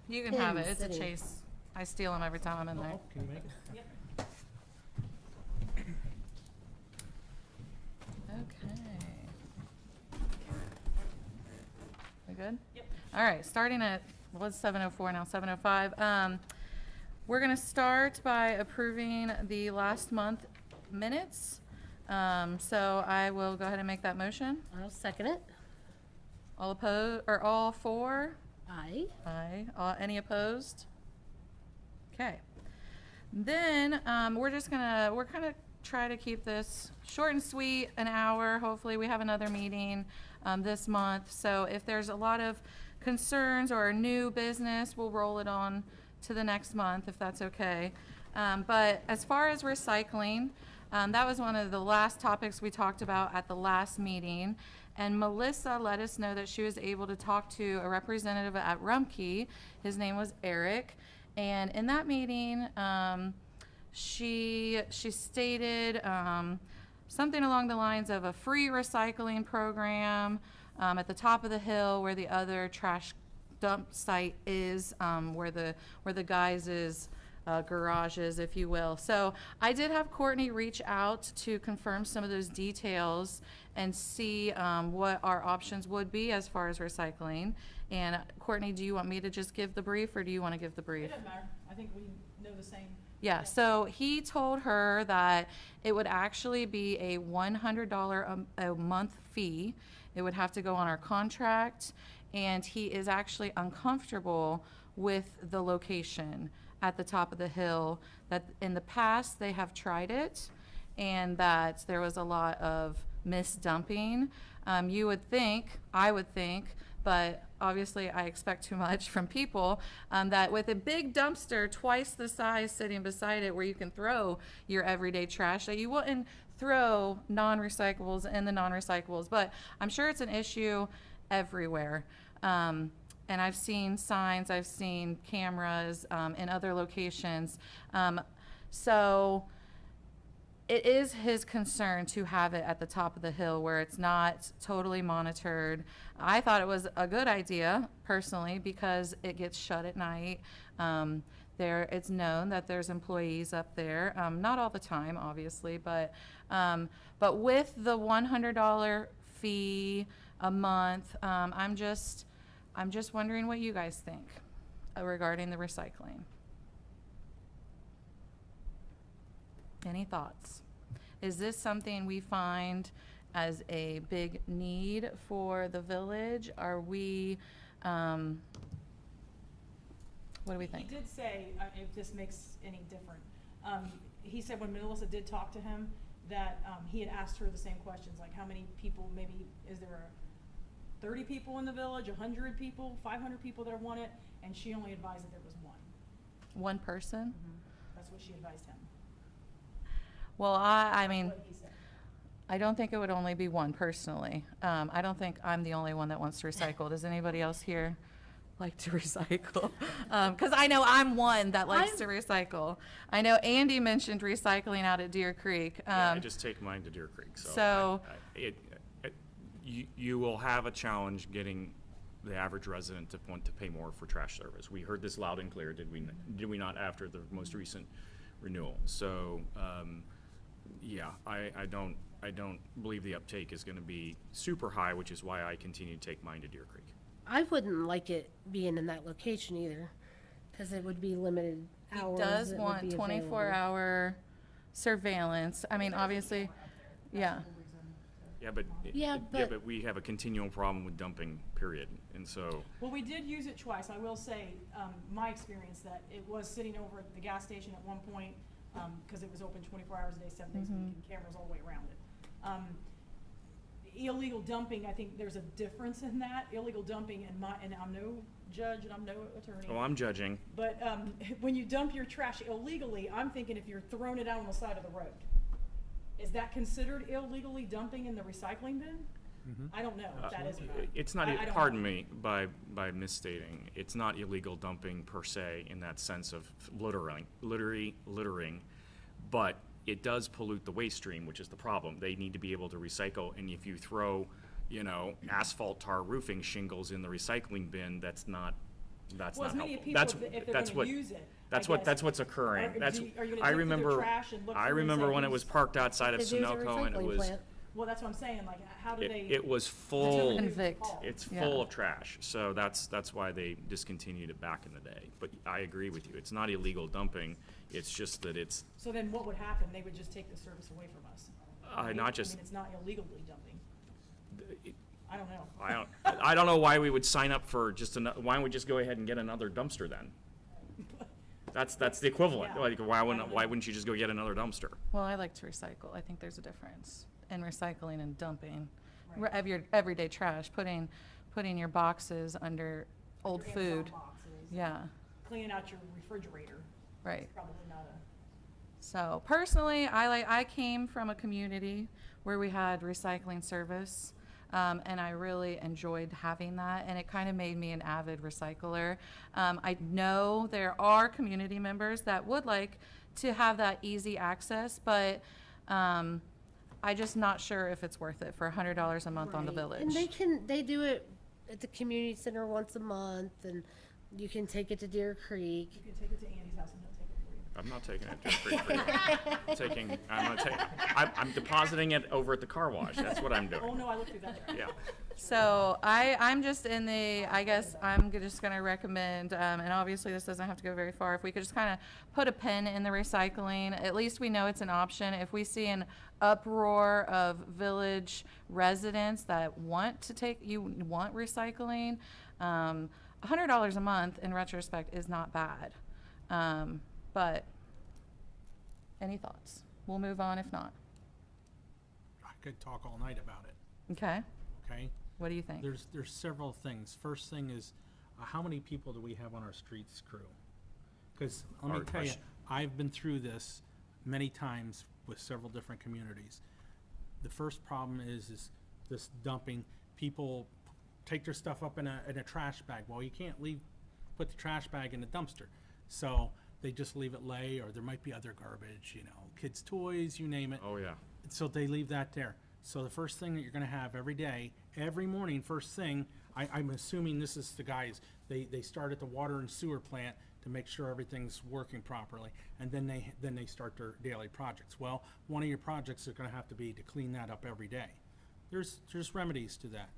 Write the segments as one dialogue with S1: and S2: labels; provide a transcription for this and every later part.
S1: You can have it. It's a
S2: City.
S1: Chase. I steal them every time I'm in there.
S3: Can you make it?
S1: Okay. We good?
S4: Yep.
S1: All right, starting at, well, it's 7:04 now, 7:05. We're going to start by approving the last month minutes. So I will go ahead and make that motion.
S2: I'll second it.
S1: All opposed, or all for?
S2: Aye.
S1: Aye. Any opposed? Okay. Then, we're kind of try to keep this short and sweet, an hour. Hopefully, we have another meeting, this month. So if there's a lot of concerns or new business, we'll roll it on to the next month, if that's okay. But as far as recycling, that was one of the last topics we talked about at the last meeting. And Melissa let us know that she was able to talk to a representative at Rumpke. His name was Eric. And in that meeting, she stated something along the lines of a free recycling program at the top of the hill where the other trash dump site is, where the guys' garages, if you will. So I did have Courtney reach out to confirm some of those details and see what our options would be as far as recycling. And Courtney, do you want me to just give the brief, or do you want to give the
S4: It
S1: brief?
S4: doesn't matter. I think we know the same.
S1: Yeah, so he told her that it would actually be a $100 a month fee. It would have to go on our contract, and he is actually uncomfortable with the location at the top of the hill, that in the past they have tried it, and that there was a lot of misdumping. You would think, I would think, but obviously I expect too much from people, that with a big dumpster twice the size sitting beside it where you can throw your everyday trash, that you wouldn't throw non-recyclables in the non-recyclables. But I'm sure it's an issue everywhere. And I've seen signs, I've seen cameras in other locations. So it is his concern to have it at the top of the hill where it's not totally monitored. I thought it was a good idea personally because it gets shut at night. It's known that there's employees up there, not all the time, obviously, but with the $100 fee a month, I'm just wondering what you guys think regarding the recycling. Any thoughts? Is this something we find as a big need for the village? Are we, what do we think?
S4: He did say, if this makes any difference, he said when Melissa did talk to him, that he had asked her the same questions, like how many people, maybe, is there 30 people in the village, 100 people, 500 people that want it? And she only advised that there was one.
S1: One person?
S4: That's what she advised him.
S1: Well, I mean,
S4: What he said.
S1: I don't think it would only be one personally. I don't think I'm the only one that wants to recycle. Does anybody else here like to recycle? Because I know I'm one that likes to recycle. I know Andy mentioned recycling out at Deer Creek.
S5: Yeah, I just take mine to Deer Creek,
S1: So-
S5: you will have a challenge getting the average resident to want to pay more for trash service. We heard this loud and clear, did we not, after the most recent renewal? So, yeah, I don't believe the uptake is going to be super high, which is why I continue to take mine to Deer Creek.
S2: I wouldn't like it being in that location either, because it would be limited
S1: He
S2: hours.
S1: does
S2: that would
S1: want
S2: be available.
S1: 24-hour surveillance. I mean, obviously, yeah.
S5: Yeah, but we have a continual problem with dumping, period. And so,
S4: Well, we did use it twice. I will say, my experience, that it was sitting over at the gas station at one point, because it was open 24 hours a day, 7 days a week, and cameras all the way around it. Illegal dumping, I think there's a difference in that. Illegal dumping, and I'm no judge and I'm no attorney.
S5: oh, I'm judging.
S4: But when you dump your trash illegally, I'm thinking if you're throwing it out on the side of the road, is that considered illegally dumping in the recycling bin? I don't know if that is or not.
S5: It's not,
S4: I don't
S5: pardon
S4: know.
S5: me by misstating, it's not illegal dumping per se in that sense of littering, but it does pollute the waste stream, which is the problem. They need to be able to recycle, and if you throw, asphalt tar roofing shingles in the recycling bin, that's not That's
S4: Well,
S5: not
S4: as many
S5: helpful.
S4: people,
S5: That's,
S4: if they're
S5: that's
S4: gonna
S5: what,
S4: use it,
S5: that's
S4: I
S5: what,
S4: guess.
S5: that's what's occurring.
S4: Are
S5: That's,
S4: you gonna
S5: I
S4: dig through their
S5: remember,
S4: trash and look
S5: I
S4: through and
S5: remember
S4: say
S5: when it
S4: who's-
S5: was parked outside of
S2: Because there's a
S5: Sunoco and it
S2: recycling
S5: was,
S2: plant.
S4: Well, that's what I'm saying, like, how do they?
S5: it was
S4: determine
S5: full.
S4: who's
S1: Convict.
S4: called?
S5: It's
S1: Yeah.
S5: full of trash, so that's why they discontinued it back in the day. But I agree with you, it's not illegal dumping, it's just that it's,
S4: So then what would happen? They would just take the service away from us? Right?
S5: not
S4: I
S5: just,
S4: mean, it's not illegally dumping. I don't know.
S5: I don't know why we would sign up for just why don't we just go ahead and get another dumpster then? That's the equivalent,
S4: Yeah.
S5: like,
S4: I don't know.
S5: why wouldn't you just go get another dumpster?
S1: Well, I like to recycle. I think there's a difference in recycling and dumping.
S4: Right.
S1: Of your everyday trash, putting your boxes under old
S4: Your Amazon
S1: food.
S4: boxes,
S1: Yeah,
S4: Cleaning out your refrigerator,
S1: right.
S4: probably not a.
S1: So personally, I came from a community where we had recycling service, and I really enjoyed having that, and it kind of made me an avid recycler. I know there are community members that would like to have that easy access, but I'm just not sure if it's worth it for $100 a month on the
S2: Right. And
S1: village.
S2: they do it at the community center once a month, and you can take it to Deer Creek.
S4: You can take it to Andy's house and he'll take it for you.
S5: I'm not taking it just free. I'm depositing it over at the car wash, that's what I'm
S4: Oh,
S5: doing,
S4: no, I looked through that.
S5: yeah.
S1: So I'm just in I guess I'm just gonna recommend, and obviously this doesn't have to go very far, if we could just kind of put a pin in the recycling, at least we know it's an option. If we see an uproar of village residents that want recycling, $100 a month in retrospect is not bad. But any thoughts? We'll move on if not.
S3: I could talk all night about it,
S1: Okay,
S3: okay?
S1: what do you think?
S3: There's several things. First thing is, how many people do we have on our streets crew? Because let me
S5: Hard
S3: tell you,
S5: question.
S3: I've been through this many times with several different communities. The first problem is this dumping. People take their stuff up in a trash bag. Well, you can't put the trash bag in the dumpster. So they just leave it lay, or there might be other garbage, kids' toys, you name it.
S5: Oh, yeah.
S3: So they leave that there. So the first thing that you're gonna have every day, every morning, first thing, I'm assuming this is the guys, they start at the water and sewer plant to make sure everything's working properly, and then they start their daily projects. Well, one of your projects is gonna have to be to clean that up every day. There's remedies to that.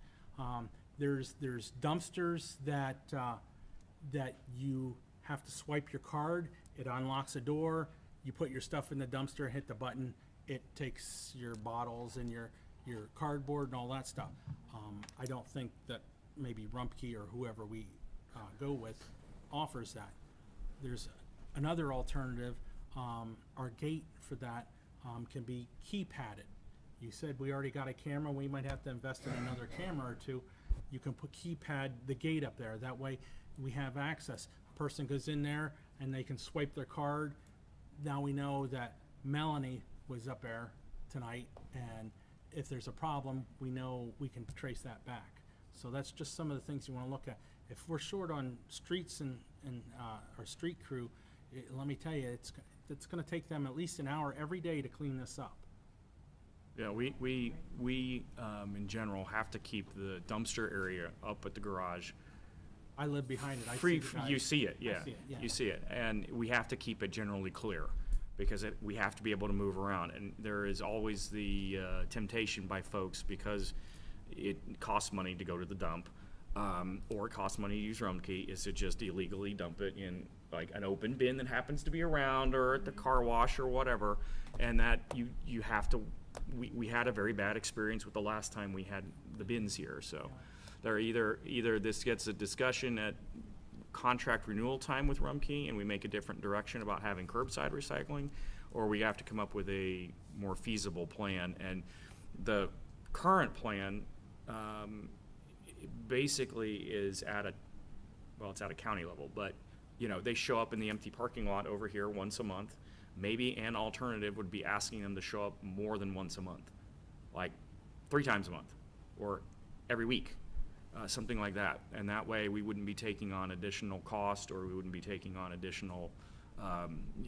S3: There's dumpsters that you have to swipe your card, it unlocks a door, you put your stuff in the dumpster, hit the button, it takes your bottles and your cardboard and all that stuff. I don't think that maybe Rumpke or whoever we go with offers that. There's another alternative, our gate for that can be key padded. You said we already got a camera, we might have to invest in another camera or two. You can put keypad the gate up there, that way we have access. A person goes in there and they can swipe their card. Now we know that Melanie was up there tonight, and if there's a problem, we know we can trace that back. So that's just some of the things you want to look at. If we're short on streets and our street crew, let me tell you, it's going to take them at least an hour every day to clean this up.
S5: Yeah, we in general have to keep the dumpster area up at the garage
S3: I live behind it. I
S5: free.
S3: see the guys.
S5: You see it, yeah.
S3: see it, yeah.
S5: You see it, and we have to keep it generally clear because we have to be able to move around. And there is always the temptation by folks, because it costs money to go to the dump, or it costs money to use Rumpke, is to just illegally dump it in like an open bin that happens to be around, or at the car wash or whatever. And that you have to. We had a very bad experience with the last time we had the bins here, so. They're either this gets a discussion at contract renewal time with Rumpke and we make a different direction about having curbside recycling, or we have to come up with a more feasible plan. And the current plan basically is it's at a county level, but they show up in the empty parking lot over here once a month. Maybe an alternative would be asking them to show up more than once a month, like 3 times a month or every week. Something like that, and that way we wouldn't be taking on additional cost, or we wouldn't be taking on additional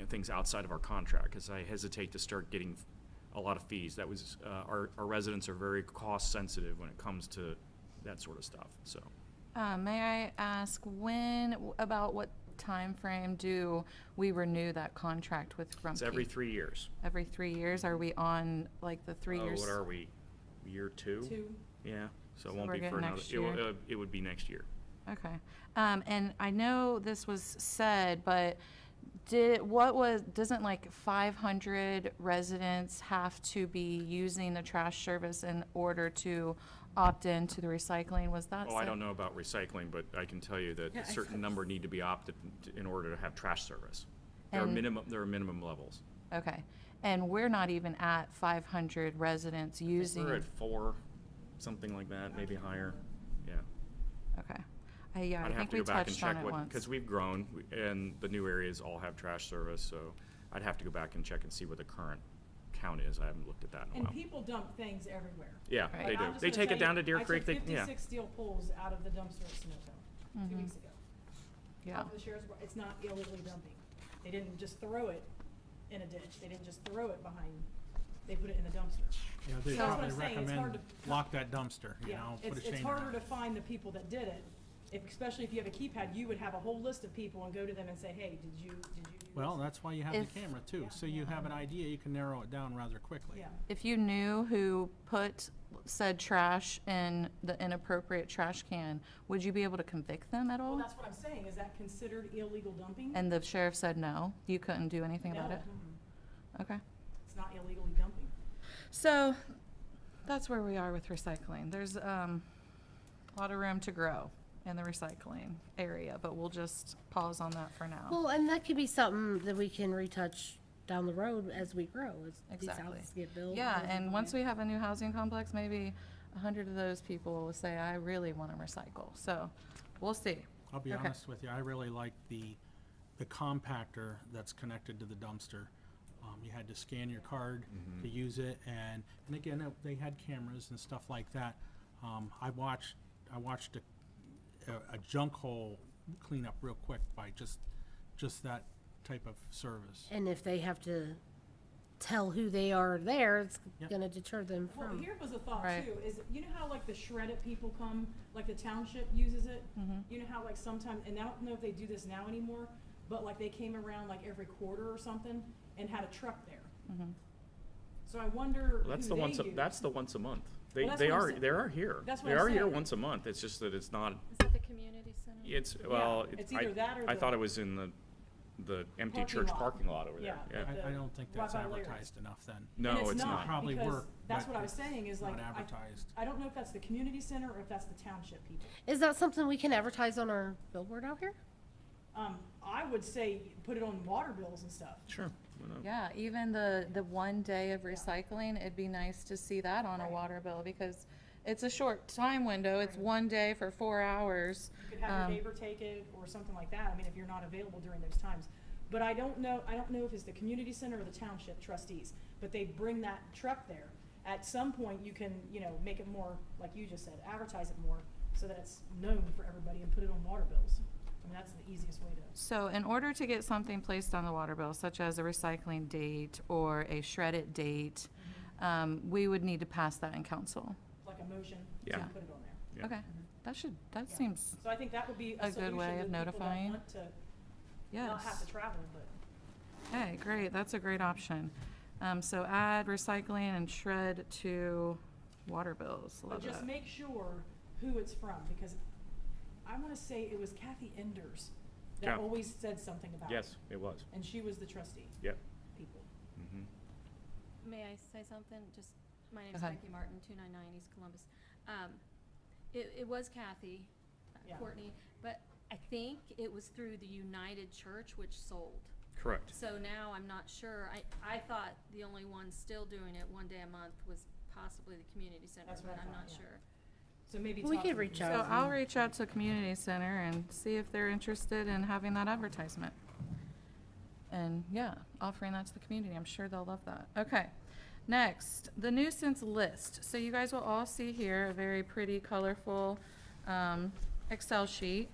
S5: things outside of our contract, because I hesitate to start getting a lot of fees. That was our residents are very cost sensitive when it comes to that sort of stuff. So
S1: May I ask about what time frame do we renew that contract with Grumpy?
S5: It's every 3 years.
S1: Every 3 years? Are we on like the 3
S5: Oh,
S1: years?
S5: what are we? Year 2?
S4: 2,
S5: Yeah, so it
S1: So
S5: won't
S1: we're
S5: be for
S1: getting
S5: another,
S1: next
S5: it will,
S1: year.
S5: it would be next year.
S1: Okay. And I know this was said, but doesn't like 500 residents have to be using the trash service in order to opt into the recycling? Was that
S5: Oh, I
S1: said?
S5: don't know about recycling, but I can tell you that
S2: Yeah,
S5: a
S2: I
S5: certain
S2: thought-
S5: number need to be opted in order to have trash service. There
S1: And-
S5: are minimum levels.
S1: Okay. And we're not even at 500 residents using.
S5: We're at 4, something like that, maybe higher, yeah.
S1: Okay. Yeah, I
S5: I'd have
S1: think
S5: to
S1: we
S5: go back and
S1: touched on
S5: check
S1: it
S5: what,
S1: once.
S5: because we've grown, and the new areas all have trash service, so I'd have to go back and check and see what the current count is. I haven't looked at that in a
S4: and
S5: while.
S4: people dump things everywhere.
S5: Yeah,
S1: Right.
S5: they
S4: Like,
S5: do.
S4: I'm just
S5: They
S4: gonna
S5: take
S4: tell
S5: it down
S4: you,
S5: to Deer Creek,
S4: I took
S5: yeah.
S4: 56 steel poles out of the dumpster at Sunoco 2 weeks ago.
S1: Yeah.
S4: Off of the sheriff's, it's not illegally dumping. They didn't just throw it in a ditch, they didn't just throw it behind, they put it in the dumpster.
S3: Yeah, they
S4: So that's what
S3: probably
S4: I'm saying, it's hard
S3: recommend
S4: to-
S3: lock that dumpster, you
S4: Yeah,
S3: know, put a
S4: it's
S3: chain
S4: harder
S3: around
S4: to
S3: it.
S4: find the people that did it, especially if you have a keypad, you would have a whole list of people and go to them and say, hey, did you do this?
S3: Well, that's why you have
S1: If-
S3: the camera too,
S4: Yeah.
S3: so you have an idea, you can narrow it down rather quickly.
S4: Yeah,
S1: If you knew who put said trash in the inappropriate trash can, would you be able to convict them at
S4: well,
S1: all?
S4: that's what I'm saying, is that considered illegal dumping?
S1: And the sheriff said no, you couldn't do anything about
S4: No,
S1: it? Okay.
S4: it's not illegally dumping.
S1: So that's where we are with recycling. There's a lot of room to grow in the recycling area, but we'll just pause on that for now.
S2: Well, and that could be something that we can retouch down the road as we grow, as these
S1: Exactly.
S2: houses get built.
S1: Yeah, and once we have a new housing complex, maybe 100 of those people will say, I really want to recycle. So we'll see.
S3: I'll be
S1: Okay.
S3: honest with you, I really like the compactor that's connected to the dumpster. You had to scan your card to use it, and again, they had cameras and stuff like that. I watched a junk hole clean up real quick by just that type of service.
S2: And if they have to tell who they are there, it's
S3: Yep.
S2: gonna deter them
S4: Well,
S2: from.
S4: here was a thought
S1: Right.
S4: too, is, you know how like the shredded people come, like the township uses it? You know how like sometimes, and I don't know if they do this now anymore, but like they came around like every quarter or something and had a truck there. So I wonder
S5: Well, that's
S4: who
S5: the
S4: they
S5: once,
S4: use.
S5: that's the once a month. They,
S4: Well, that's
S5: they
S4: what I'm
S5: are,
S4: saying.
S5: they are here.
S4: That's what
S5: They
S4: I'm
S5: are here
S4: saying.
S5: once a month. It's just that it's not,
S6: Is that the community center?
S5: it's, well,
S4: it's
S5: I,
S4: either that or
S5: I thought
S4: the
S5: it was in the empty
S4: parking
S5: church
S4: lot.
S5: parking lot over there,
S4: Yeah.
S5: yeah.
S3: I don't think
S4: Right
S3: that's
S4: by Larry's.
S3: advertised enough then.
S5: No,
S4: And
S5: it's not.
S3: Probably
S4: because
S3: work,
S4: that's
S3: but
S4: what I was
S3: it's
S4: saying, is
S3: not
S4: like,
S3: advertised.
S4: I don't know if that's the community center or if that's the township people.
S2: Is that something we can advertise on our billboard out here?
S4: I would say put it on water bills and stuff.
S5: Sure. why not?
S1: Yeah, even the 1 day of recycling, it'd be nice to see that on a
S4: Right.
S1: water bill because it's a short time window. It's
S4: Right.
S1: 1 day for 4 hours.
S4: You could have
S1: Um,
S4: your neighbor take it or something like that, I mean, if you're not available during those times. But I don't know if it's the community center or the township trustees, but they bring that truck there. At some point, you can, make it more, like you just said, advertise it more, so that it's known for everybody and put it on water bills. I mean, that's the easiest way to.
S1: So in order to get something placed on the water bill, such as a recycling date or a shredded date, we would need to pass that in council.
S4: Like a motion to
S5: Yeah.
S4: put it on there.
S5: Yeah.
S1: Okay, that
S4: Yeah.
S1: seems,
S4: So I think that would be
S1: A
S4: a
S1: good
S4: solution
S1: way
S4: to
S1: of
S4: people that
S1: notifying.
S4: want to
S1: yes.
S4: not have to travel, but.
S1: Okay, great, that's a great option. So add recycling and shred to water bills,
S4: But
S1: love
S4: just
S1: that.
S4: make sure who it's from, because I wanna say it was Kathy Enders that
S5: Yeah.
S4: always said something about it.
S5: Yes, it was.
S4: And she was the trustee,
S5: Yep.
S4: people.
S5: Mhm.
S6: May I say something? Just, my name's
S1: ahead.
S6: Becky Martin, 299 East Columbus. It was Kathy,
S4: Yeah.
S6: Courtney, but I think it was through the United Church which sold.
S5: Correct.
S6: So now I'm not sure. I thought the only one still doing it 1 day a month was possibly the community center,
S4: That's what
S6: but
S4: I
S6: I'm
S4: thought,
S6: not
S4: yeah.
S6: sure.
S4: So maybe
S2: We
S4: talk
S2: could
S4: to
S2: reach
S4: them.
S2: out.
S1: So I'll reach out to community center and see if they're interested in having that advertisement. And yeah, offering that to the community, I'm sure they'll love that. Okay, next, the nuisance list. So you guys will all see here a very pretty, colorful Excel sheet.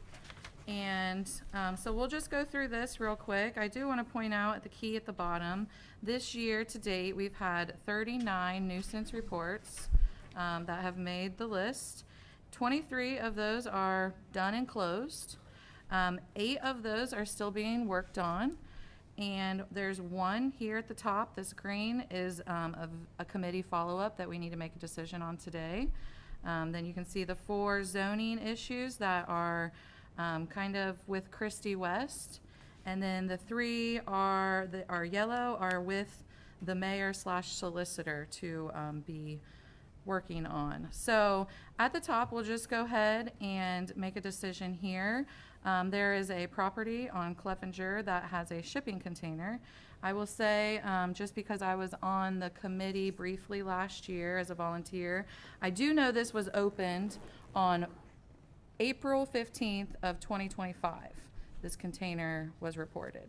S1: And so we'll just go through this real quick. I do want to point out at the key at the bottom, this year to date, we've had 39 nuisance reports that have made the list. 23 of those are done and closed. 8 of those are still being worked on. And there's one here at the top, this green is a committee follow-up that we need to make a decision on today. Then you can see the 4 zoning issues that are kind of with Christie West. And then the 3 are yellow, are with the mayor/solicitor to be working on. So at the top, we'll just go ahead and make a decision here. There is a property on Cleffinger that has a shipping container. I will say, just because I was on the committee briefly last year as a volunteer, I do know this was opened on April 15th of 2025. This container was reported.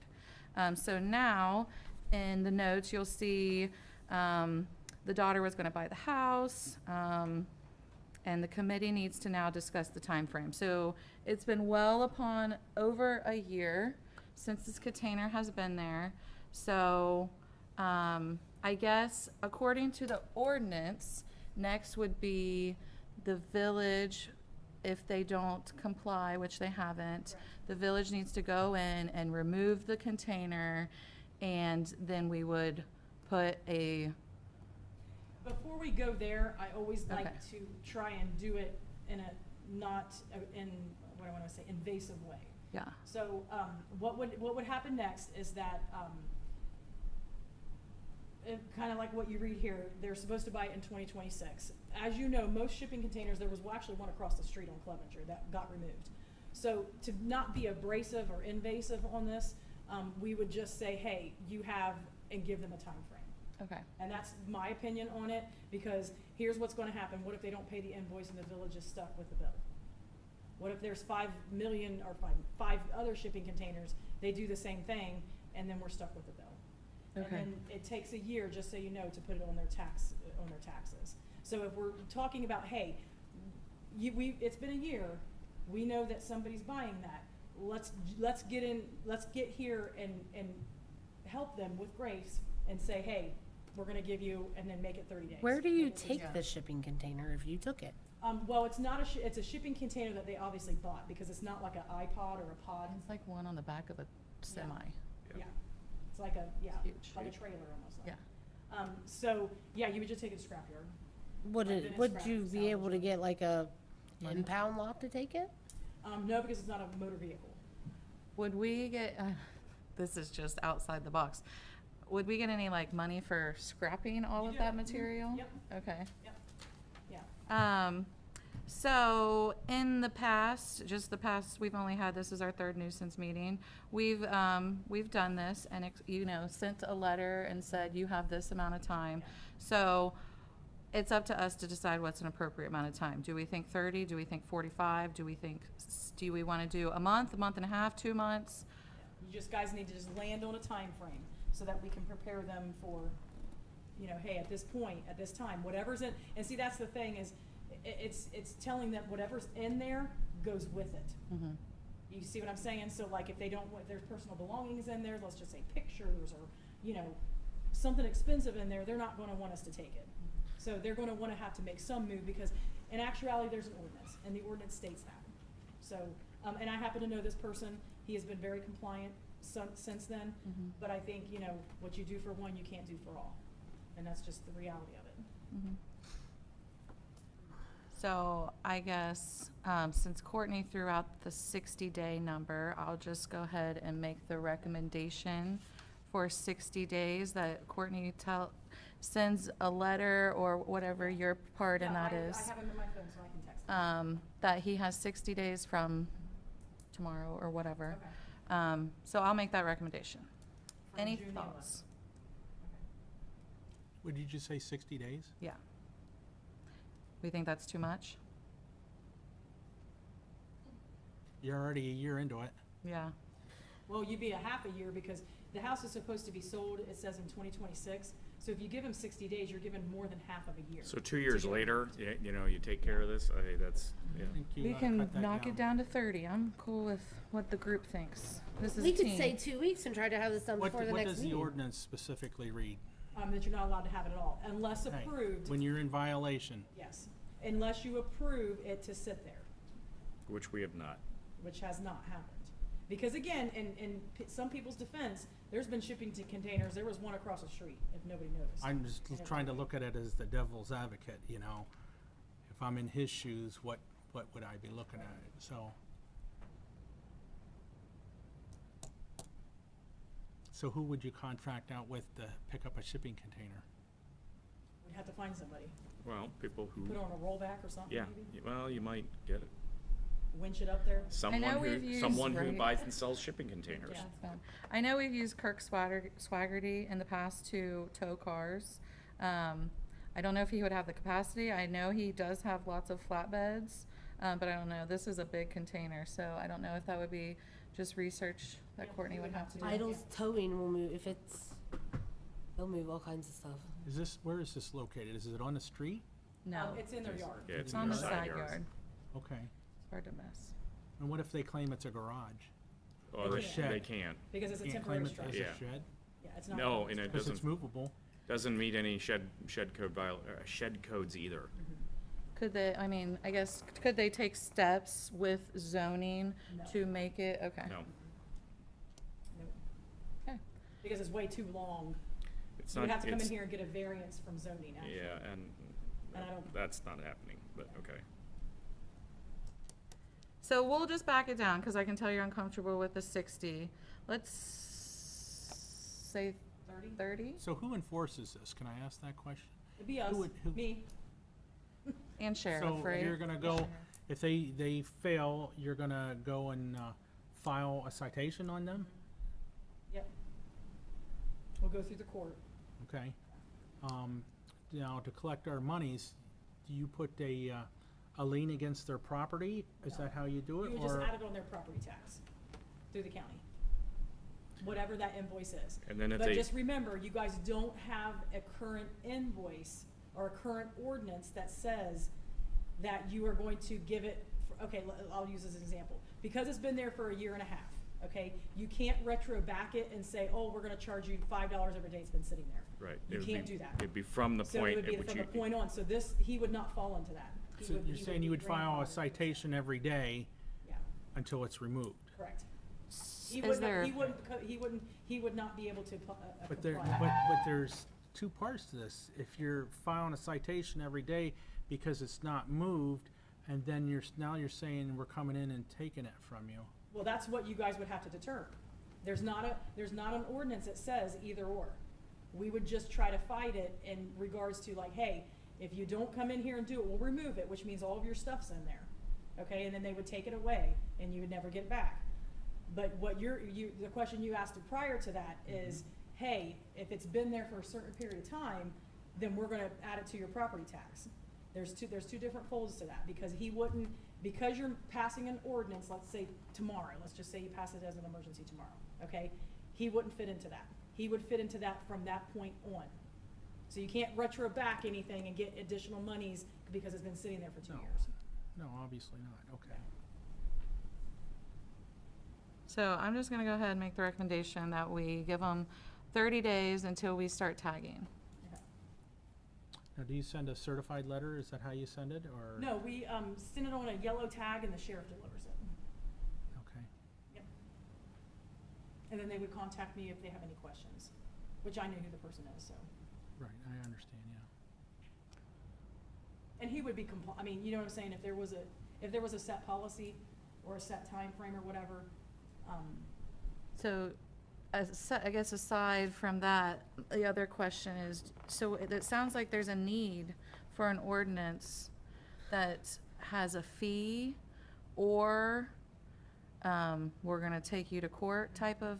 S1: So now, in the notes, you'll see the daughter was going to buy the house, and the committee needs to now discuss the time frame. So it's been well upon over a year since this container has been there. So I guess according to the ordinance, next would be the village. If they don't comply, which they haven't, the village needs to go in and remove the container, and then we would put a,
S4: Before we go there, I always like
S1: Okay.
S4: to try and do it in a not in what do I want to say, invasive way.
S1: yeah,
S4: So what would happen next is that kind of like what you read here, they're supposed to buy it in 2026. As you know, most shipping containers, there was actually one across the street on Clevenger that got removed. So to not be abrasive or invasive on this, we would just say, hey, you have, and give them a time frame.
S1: okay,
S4: And that's my opinion on it, because here's what's gonna happen. What if they don't pay the invoice and the village is stuck with the bill? What if there's 5 million or five other shipping containers, they do the same thing, and then we're stuck with the bill?
S1: Okay.
S4: And then it takes a year, just so you know, to put it on their taxes. So if we're talking about, hey, it's been a year, we know that somebody's buying that. Let's get here and help them with grace and say, hey, we're gonna give you, and then make it 30 days.
S2: Where do you
S4: Make it 30
S2: take the shipping container if you took it?
S4: Well, it's not it's a shipping container that they obviously bought, because it's not like an iPod or a pod.
S1: it's like one on the back of a semi.
S4: Yeah. It's like
S1: Huge.
S4: like a trailer almost like.
S1: Yeah.
S4: So, yeah, you would just take it to scrapyard.
S2: Would
S4: Like, then
S2: it,
S4: it's
S2: would
S4: scrap
S2: you
S4: and
S2: be able to
S4: salvage.
S2: get like a impound lot to take it?
S4: No, because it's not a motor vehicle.
S1: Would we get, this is just outside the box, would we get any like money for scrapping all
S4: You
S1: of
S4: do.
S1: that
S4: Mhm.
S1: material?
S4: Yep.
S1: Okay.
S4: Yep. Yeah.
S1: So in the past, we've only had, this is our 3rd nuisance meeting. We've done this and, sent a letter and said, you have this amount of time. So it's up to us to decide what's an appropriate amount of time. Do we think 30? Do we think 45? Do we want to do a month and a half, 2 months?
S4: You just guys need to just land on a time frame so that we can prepare them for, hey, at this point, at this time, whatever's in, and see, that's the thing is, it's telling them whatever's in there goes with it.
S1: Mm-hmm.
S4: You see what I'm saying? So like if they don't want, there's personal belongings in there, let's just say pictures or, something expensive in there, they're not gonna want us to take it. So they're gonna wanna have to make some move, because in actuality, there's an ordinance, and the ordinance states that. So, and I happen to know this person, he has been very compliant since then,
S1: Mhm.
S4: but I think, what you do for one, you can't do for all. And that's just the reality of it.
S1: Mhm. So I guess, since Courtney threw out the 60-day number, I'll just go ahead and make the recommendation for 60 days that Courtney sends a letter or whatever your part in that
S4: I
S1: is.
S4: have him in my phone, so I can text him.
S1: That he has 60 days from tomorrow or whatever.
S4: Okay.
S1: So I'll make that recommendation.
S4: From
S1: Any
S4: June the 11th.
S1: thoughts?
S3: Would you just say 60 days?
S1: Yeah. We think that's too much?
S3: You're already a year into it.
S1: Yeah.
S4: Well, you'd be a half a year, because the house is supposed to be sold, it says in 2026. So if you give him 60 days, you're giving more than half of a year.
S5: So 2 years
S4: get it
S5: later,
S4: approved.
S5: you take care of this, okay, that's, yeah.
S3: I think you
S1: We
S3: oughta
S1: can
S3: cut that
S1: knock it down to 30. I'm cool with what the group thinks. This is
S2: We
S1: a
S2: could
S1: team.
S2: say 2 weeks and try to have this done
S3: What,
S2: before the
S3: what
S2: next
S3: does the
S2: meeting.
S3: ordinance specifically read?
S4: That you're not allowed to have it at all, unless
S3: Hey,
S4: approved.
S3: When you're in violation,
S4: Yes. unless you approve it to sit there,
S5: Which we have not.
S4: which has not happened. Because again, some people's defense, there's been shipping to containers, there was one across the street, if nobody noticed.
S3: I'm just trying to look at it as the devil's advocate, you know? If I'm in his shoes, what would I be looking at? So who would you contract out with to pick up a shipping container?
S4: We'd have to find somebody,
S5: Well, people who,
S4: put on a rollback or something
S5: yeah,
S4: maybe,
S5: well, you might get it.
S4: winch it up there.
S1: know we've used,
S5: Someone who
S1: right?
S5: buys and sells shipping containers.
S4: Yeah.
S1: That's fine. I know we've used Kirk Swaggerty in the past to tow cars. I don't know if he would have the capacity. I know he does have lots of flatbeds, but I don't know. This is a big container, so I don't know if that would be just research that
S4: Yeah,
S1: Courtney
S4: we
S1: would
S4: would
S1: have to do.
S2: Idles towing will move, if it's, they'll move all kinds of stuff.
S3: Where is this located? Is it on the street?
S1: No,
S4: It's in their yard.
S5: Yeah,
S1: it's
S5: in
S1: on the
S5: your
S1: side yard.
S3: Okay.
S1: It's hard to miss.
S3: And what if they claim it's a garage?
S5: Well,
S3: Or a
S5: they
S3: shed.
S5: can't.
S4: Because it's a
S3: Can't claim
S4: temporary
S3: it
S4: structure.
S3: as a
S5: Yeah.
S3: shed?
S4: Yeah, it's not.
S5: No, and it
S3: Because it's
S5: doesn't,
S3: movable.
S5: doesn't meet any shed codes either.
S1: Could they, I mean, I guess, could they take steps with zoning
S4: No.
S1: to make it, okay.
S5: No,
S4: Nope.
S1: Okay.
S4: Because it's way too long.
S5: it's
S4: You
S5: not,
S4: would have to come in
S5: it's,
S4: here and get a variance from zoning, actually.
S5: yeah, and
S4: And I don't-
S5: that's not happening, but okay.
S1: So we'll just back it down, cause I can tell you're uncomfortable with the 60. Let's say
S4: 30?
S1: 30
S3: So who enforces this? Can I ask that question?
S4: It'd be us,
S3: who-
S4: me.
S1: and sheriff,
S3: So
S1: right?
S3: you're gonna go, if they fail, you're gonna go and file a citation on them?
S4: Yep. We'll go through the court.
S3: Okay. Now, to collect our monies, do you put a lien against their property? Is
S4: No.
S3: that how you do
S4: You
S3: it?
S4: would just
S3: Or
S4: add it on their property tax through the county. Whatever that invoice is.
S5: And then if
S4: But
S5: they,
S4: just remember, you guys don't have a current invoice or a current ordinance that says that you are going to give it, okay, I'll use this as an example. Because it's been there for a year and a half, okay? You can't retro back it and say, oh, we're gonna charge you $5 every day it's been sitting there.
S5: right.
S4: You
S5: it would
S4: can't
S5: be-
S4: do that.
S5: It'd be from the
S4: So it
S5: point
S4: would be
S5: at which
S4: from
S5: you.
S4: the point on, so this, he would not fall into that. He
S3: so
S4: would-
S3: you're
S4: he
S3: saying you
S4: be
S3: would file a
S4: grandfathered.
S3: citation every day
S4: Yeah,
S3: until it's removed?
S4: correct. He
S1: Is
S4: would
S1: there,
S4: not, he would not be able to
S3: But there,
S4: comply.
S3: but there's two parts to this. If you're filing a citation every day because it's not moved, and then now you're saying we're coming in and taking it from you.
S4: Well, that's what you guys would have to determine. There's not an ordinance that says either or. We would just try to fight it in regards to like, hey, if you don't come in here and do it, we'll remove it, which means all of your stuff's in there. Okay, and then they would take it away and you would never get it back. But what the question you asked prior to that is, hey, if it's been there for a certain period of time, then we're gonna add it to your property tax. There's two different folds to that, because he wouldn't, because you're passing an ordinance, let's say tomorrow, let's just say you pass it as an emergency tomorrow, okay? He wouldn't fit into that. He would fit into that from that point on. So you can't retro back anything and get additional monies because it's been sitting there for 2
S3: No.
S4: years.
S3: No, obviously not. Okay.
S1: so I'm just gonna go ahead and make the recommendation that we give them 30 days until we start tagging.
S4: Okay.
S3: Now, do you send a certified letter? Is that how you send it, or?
S4: No, we, send it on a yellow tag and the sheriff delivers it.
S3: Okay.
S4: Yep. And then they would contact me if they have any questions, which I knew who the person is, so.
S3: Right, I understand, yeah.
S4: And he would be I mean, you know what I'm saying, if there was a set policy or a set time frame or whatever,
S1: So, I guess aside from that, the other question is, so it sounds like there's a need for an ordinance that has a fee or, we're gonna take you to court type of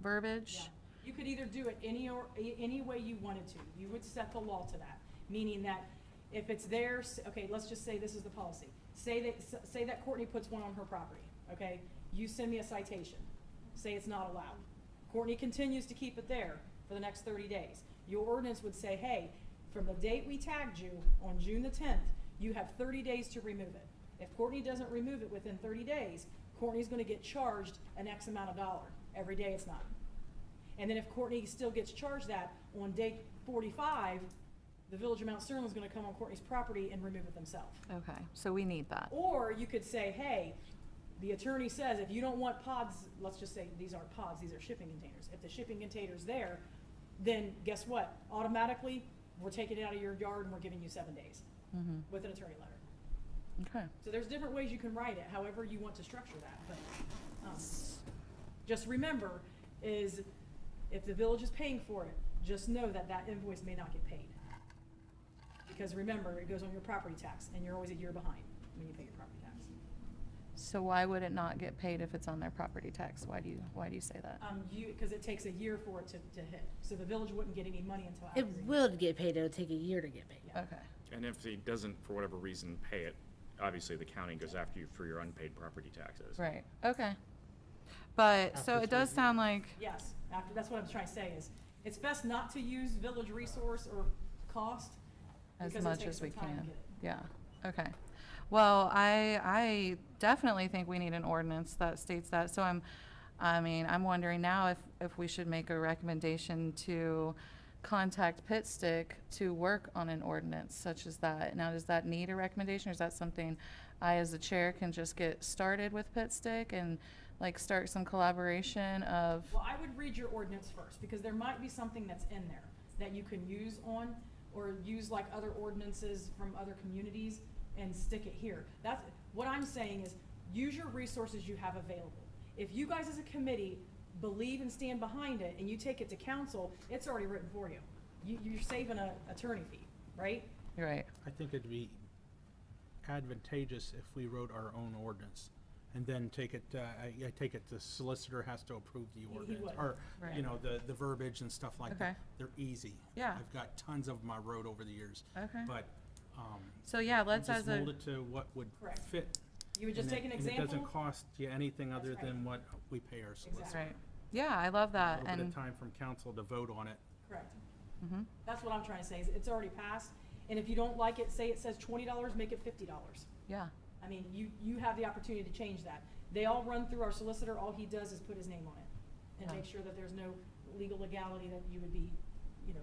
S1: verbiage?
S4: yeah. You could either do it any way you wanted to. You would set the law to that, meaning that if it's there, okay, let's just say this is the policy. Say that Courtney puts one on her property, okay? You send me a citation, say it's not allowed. Courtney continues to keep it there for the next 30 days. Your ordinance would say, hey, from the date we tagged you on June the 10th, you have 30 days to remove it. If Courtney doesn't remove it within 30 days, Courtney's gonna get charged an X amount of dollar every day it's not. And then if Courtney still gets charged that on day 45, the Village of Mount Sterling's gonna come on Courtney's property and remove it themselves.
S1: Okay, so we need that.
S4: Or you could say, hey, the attorney says if you don't want pods, let's just say these aren't pods, these are shipping containers. If the shipping container's there, then guess what? Automatically, we're taking it out of your yard and we're giving you 7 days
S1: Mm-hmm.
S4: with an attorney letter.
S1: Okay.
S4: So there's different ways you can write it, however you want to structure that, but, just remember is if the village is paying for it, just know that that invoice may not get paid. Because remember, it goes on your property tax and you're always a year behind when you pay your property tax.
S1: So why would it not get paid if it's on their property tax? Why do you say that?
S4: Because it takes a year for it to hit, so the village wouldn't get any money until after.
S2: It
S4: the year.
S2: will get paid, it'll take a year to get paid.
S4: Yeah.
S1: Okay.
S5: And if he doesn't, for whatever reason, pay it, obviously the county goes after you for your unpaid property taxes.
S1: Right, okay. But, so
S3: After
S1: it does
S3: 3
S1: sound like,
S4: Yes, that's what I'm trying to say is, it's best not to use village resource or cost.
S1: as
S4: because it
S1: much
S4: takes
S1: as we
S4: some time to
S1: can.
S4: get it.
S1: Yeah, okay. Well, I definitely think we need an ordinance that states that, so I'm wondering now if we should make a recommendation to contact Pitt Stick to work on an ordinance such as that. Now, does that need a recommendation, or is that something I, as the chair, can just get started with Pitt Stick and, like, start some collaboration of,
S4: Well, I would read your ordinance first, because there might be something that's in there that you can use on, or use like other ordinances from other communities and stick it here. That's, what I'm saying is, use your resources you have available. If you guys as a committee believe and stand behind it, and you take it to council, it's already written for you. You're saving a attorney fee, right?
S1: you're right,
S3: I think it'd be advantageous if we wrote our own ordinance and then take it, I take it the solicitor has to approve the ordinance.
S4: would.
S3: Or,
S1: Right.
S3: you know, the verbiage and stuff like
S1: Okay.
S3: that. They're easy.
S1: Yeah.
S3: I've got tons of them I wrote over the years.
S1: okay.
S3: But,
S1: So, yeah,
S3: you
S1: let's
S3: just
S1: as a,
S3: mold it to what would
S4: Correct.
S3: fit.
S4: You would just
S3: and
S4: take an
S3: it- And it doesn't
S4: example.
S3: cost you anything
S4: That's
S3: other
S4: right.
S3: than what we pay our solicitor.
S4: Exactly.
S1: right, yeah, I love
S3: A
S1: that,
S3: little bit
S1: and,
S3: of time from council to vote on it.
S4: Correct.
S1: mhm.
S4: That's what I'm trying to say, is it's already passed, and if you don't like it, say it says $20, make it $50.
S1: Yeah,
S4: I mean, you have the opportunity to change that. They all run through our solicitor, all he does is put his name on it, and
S1: Yeah.
S4: make sure that there's no legal legality that you would be,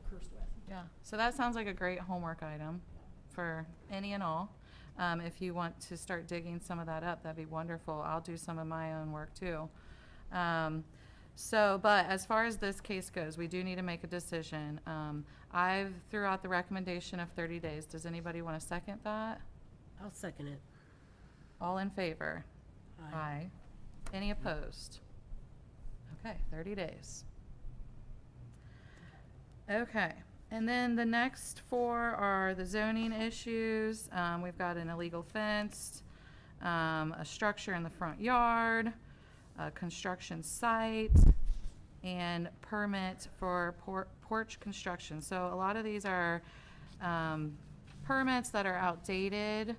S4: cursed with.
S1: yeah. So that sounds like a great homework item for any and all. If you want to start digging some of that up, that'd be wonderful. I'll do some of my own work too. But as far as this case goes, we do need to make a decision. I've threw out the recommendation of 30 days. Does anybody want to second that?
S2: I'll second it.
S1: All in favor?
S2: Aye.
S1: Any opposed? Okay, 30 days. Okay, and then the next 4 are the zoning issues. We've got an illegal fence, a structure in the front yard, a construction site, and permit for porch construction. So a lot of these are permits that are outdated.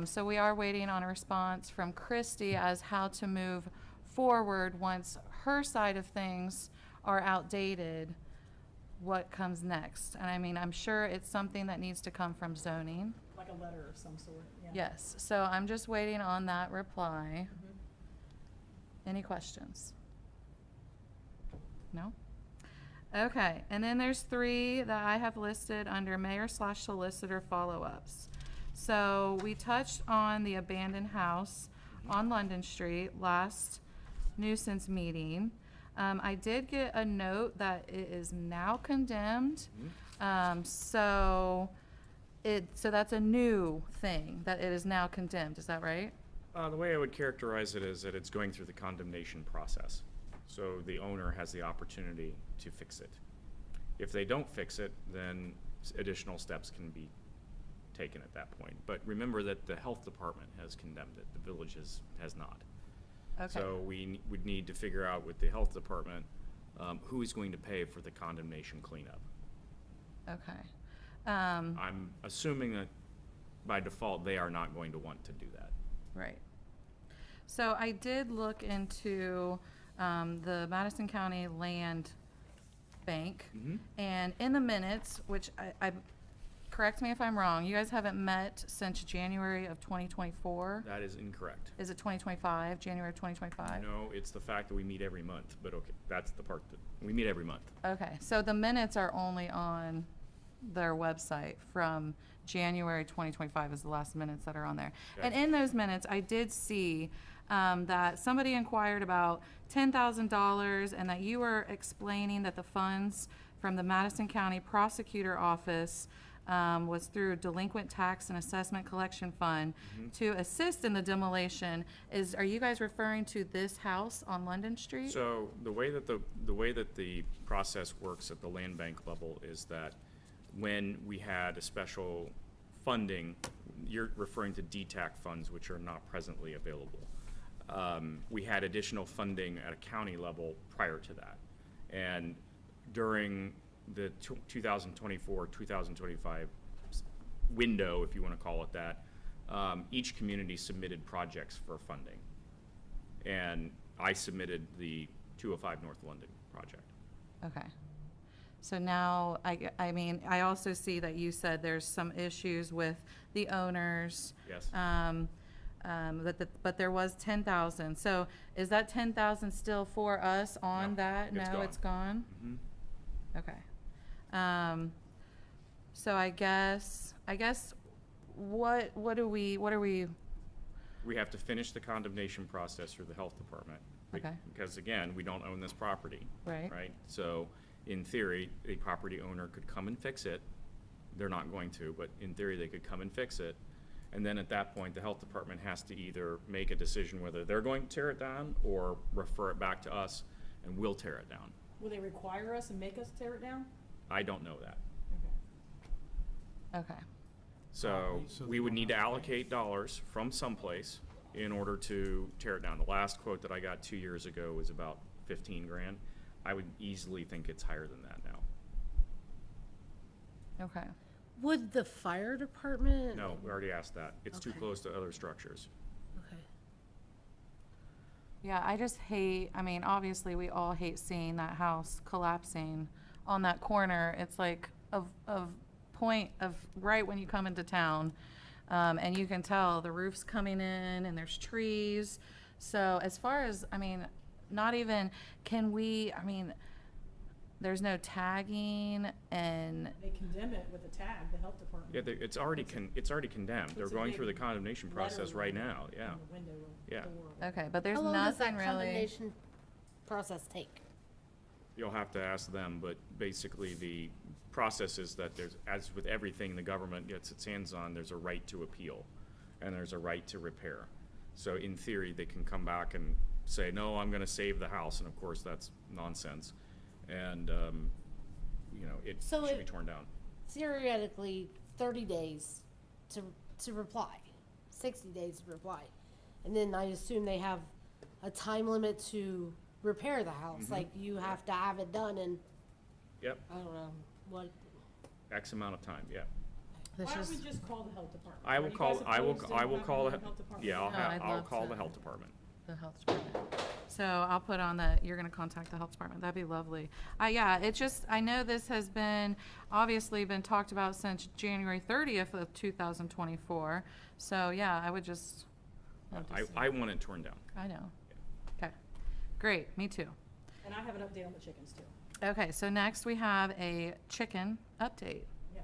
S1: So we are waiting on a response from Christy as how to move forward once her side of things are outdated, what comes next. And I mean, I'm sure it's something that needs to come from zoning.
S4: Like a letter of some sort, yeah.
S1: Yes, so I'm just waiting on that reply.
S4: Mhm.
S1: Any questions? No? Okay, and then there's 3 that I have listed under mayor/solicitor follow-ups. So we touched on the abandoned house on London Street last nuisance meeting. I did get a note that it is now condemned. So that's a new thing, that it is now condemned, is that right?
S5: The way I would characterize it is that it's going through the condemnation process. So the owner has the opportunity to fix it. If they don't fix it, then additional steps can be taken at that point. But remember that the health department has condemned it, the village has not.
S1: Okay.
S5: So we would need to figure out with the health department, who is going to pay for the condemnation cleanup.
S1: Okay.
S5: I'm assuming that by default, they are not going to want to do that.
S1: Right. So I did look into the Madison County Land Bank.
S5: Mhm.
S1: And in the minutes, which correct me if I'm wrong, you guys haven't met since January of 2024?
S5: That is incorrect.
S1: Is it 2025, January of 2025?
S5: No, it's the fact that we meet every month, but okay, that's the part that, we meet every month.
S1: Okay, so the minutes are only on their website from January 2025 is the last minutes that are on there.
S5: Okay.
S1: And in those minutes, I did see that somebody inquired about $10,000 and that you were explaining that the funds from the Madison County Prosecutor Office was through Delinquent Tax and Assessment Collection Fund to assist in the demolition. Are you guys referring to this house on London Street?
S5: So the way that the process works at the land bank level is that when we had a special funding, you're referring to DTAC funds, which are not presently available. We had additional funding at a county level prior to that. And during the 2024, 2025 window, if you want to call it that, each community submitted projects for funding. And I submitted the 205 North London project.
S1: Okay. So now, I mean, I also see that you said there's some issues with the owners.
S5: Yes.
S1: But there was 10,000. So is that 10,000 still for us on
S5: No,
S1: that?
S5: it's
S1: No,
S5: gone.
S1: it's gone?
S5: Mhm.
S1: Okay. So I guess, what are we,
S5: We have to finish the condemnation process through the health department.
S1: Okay.
S5: Because again, we don't own this property.
S1: Right.
S5: Right? So in theory, a property owner could come and fix it. They're not going to, but in theory, they could come and fix it. And then at that point, the health department has to either make a decision whether they're going to tear it down or refer it back to us and we'll tear it down.
S4: Will they require us and make us tear it down?
S5: I don't know that.
S4: Okay.
S1: okay.
S5: So
S3: So
S5: we
S3: they
S5: would
S3: don't
S5: need to
S3: have to pay.
S5: allocate dollars from someplace in order to tear it down. The last quote that I got 2 years ago was about 15 grand. I would easily think it's higher than that now.
S1: Okay.
S2: Would the fire department?
S5: No, we already asked that. It's too
S2: Okay.
S5: close to other structures.
S2: Okay.
S1: Yeah, I just hate, I mean, obviously, we all hate seeing that house collapsing on that corner. It's like of point of right when you come into town. And you can tell the roof's coming in and there's trees. So as far as, I mean, not even, I mean, there's no tagging and,
S4: They condemn it with a tag, the health department.
S5: Yeah, it's already condemned. They're
S4: Puts a
S5: going
S4: big
S5: through the condemnation process
S4: letter
S5: right
S4: in
S5: now, yeah.
S4: the window or
S5: Yeah.
S4: door.
S1: okay, but there's
S2: How long does that
S1: nothing really.
S2: condemnation process take?
S5: You'll have to ask them, but basically the process is that there's, as with everything the government gets its hands on, there's a right to appeal and there's a right to repair. So in theory, they can come back and say, no, I'm gonna save the house, and of course, that's nonsense. And, you know, it
S2: So
S5: should be
S2: it-
S5: torn down.
S2: Theoretically, 30 days to reply, 60 days to reply. And then I assume they have a time limit to repair the house, like you have to have it done in,
S5: Yep,
S2: I don't know, what,
S5: X amount of time, yeah.
S1: This
S4: Why don't
S1: is-
S4: we just call the health department?
S5: I
S4: Are
S5: will
S4: you
S5: call,
S4: guys
S5: I will,
S4: opposed to
S5: I will
S4: having
S5: call,
S4: the health department?
S5: yeah,
S1: No, I'd
S5: I'll
S1: love
S5: call
S1: to.
S5: the health department.
S1: The health department. So I'll put on that, you're gonna contact the health department. That'd be lovely. Yeah, it's just, I know this has been, obviously been talked about since January 30th of 2024. So, yeah, I would just love to see.
S5: I want it torn down.
S1: I know. Okay, great, me too.
S4: And I have an update on the chickens too.
S1: Okay, so next we have a chicken update.
S4: Yeah.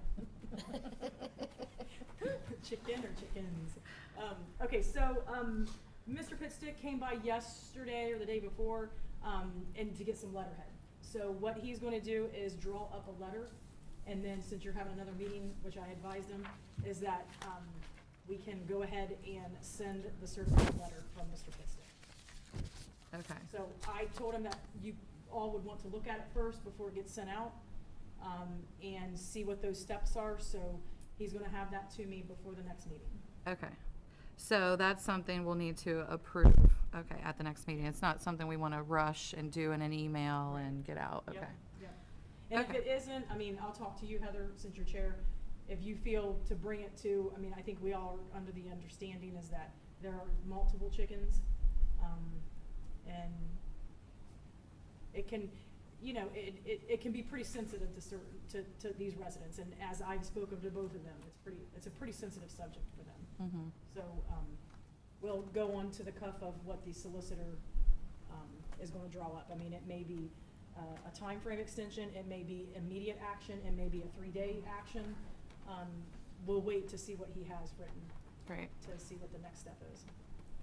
S4: Chicken or chickens? Okay, so, Mr. Pitstick came by yesterday or the day before, and to get some letterhead. So what he's gonna do is draw up a letter, and then since you're having another meeting, which I advised him, is that, we can go ahead and send the certified letter from Mr. Pitstick.
S1: Okay,
S4: So I told him that you all would want to look at it first before it gets sent out, and see what those steps are, so he's gonna have that to me before the next meeting.
S1: okay. So that's something we'll need to approve, okay, at the next meeting. It's not something we wanna rush and do in an email and get out,
S4: Yep,
S1: okay?
S4: yep. And if
S1: Okay.
S4: it isn't, I mean, I'll talk to you, Heather, since you're chair, if you feel to bring it to, I mean, I think we all are under the understanding is that there are multiple chickens, and it can, you know, it can be pretty sensitive to certain, to these residents, and as I've spoken to both of them, it's a pretty sensitive subject for them.
S1: Mm-hmm.
S4: So, we'll go on to the cuff of what the solicitor, is gonna draw up. I mean, it may be, a time frame extension, it may be immediate action, it may be a 3-day action. We'll wait to see what he has written,
S1: Great.
S4: to see what the next step is.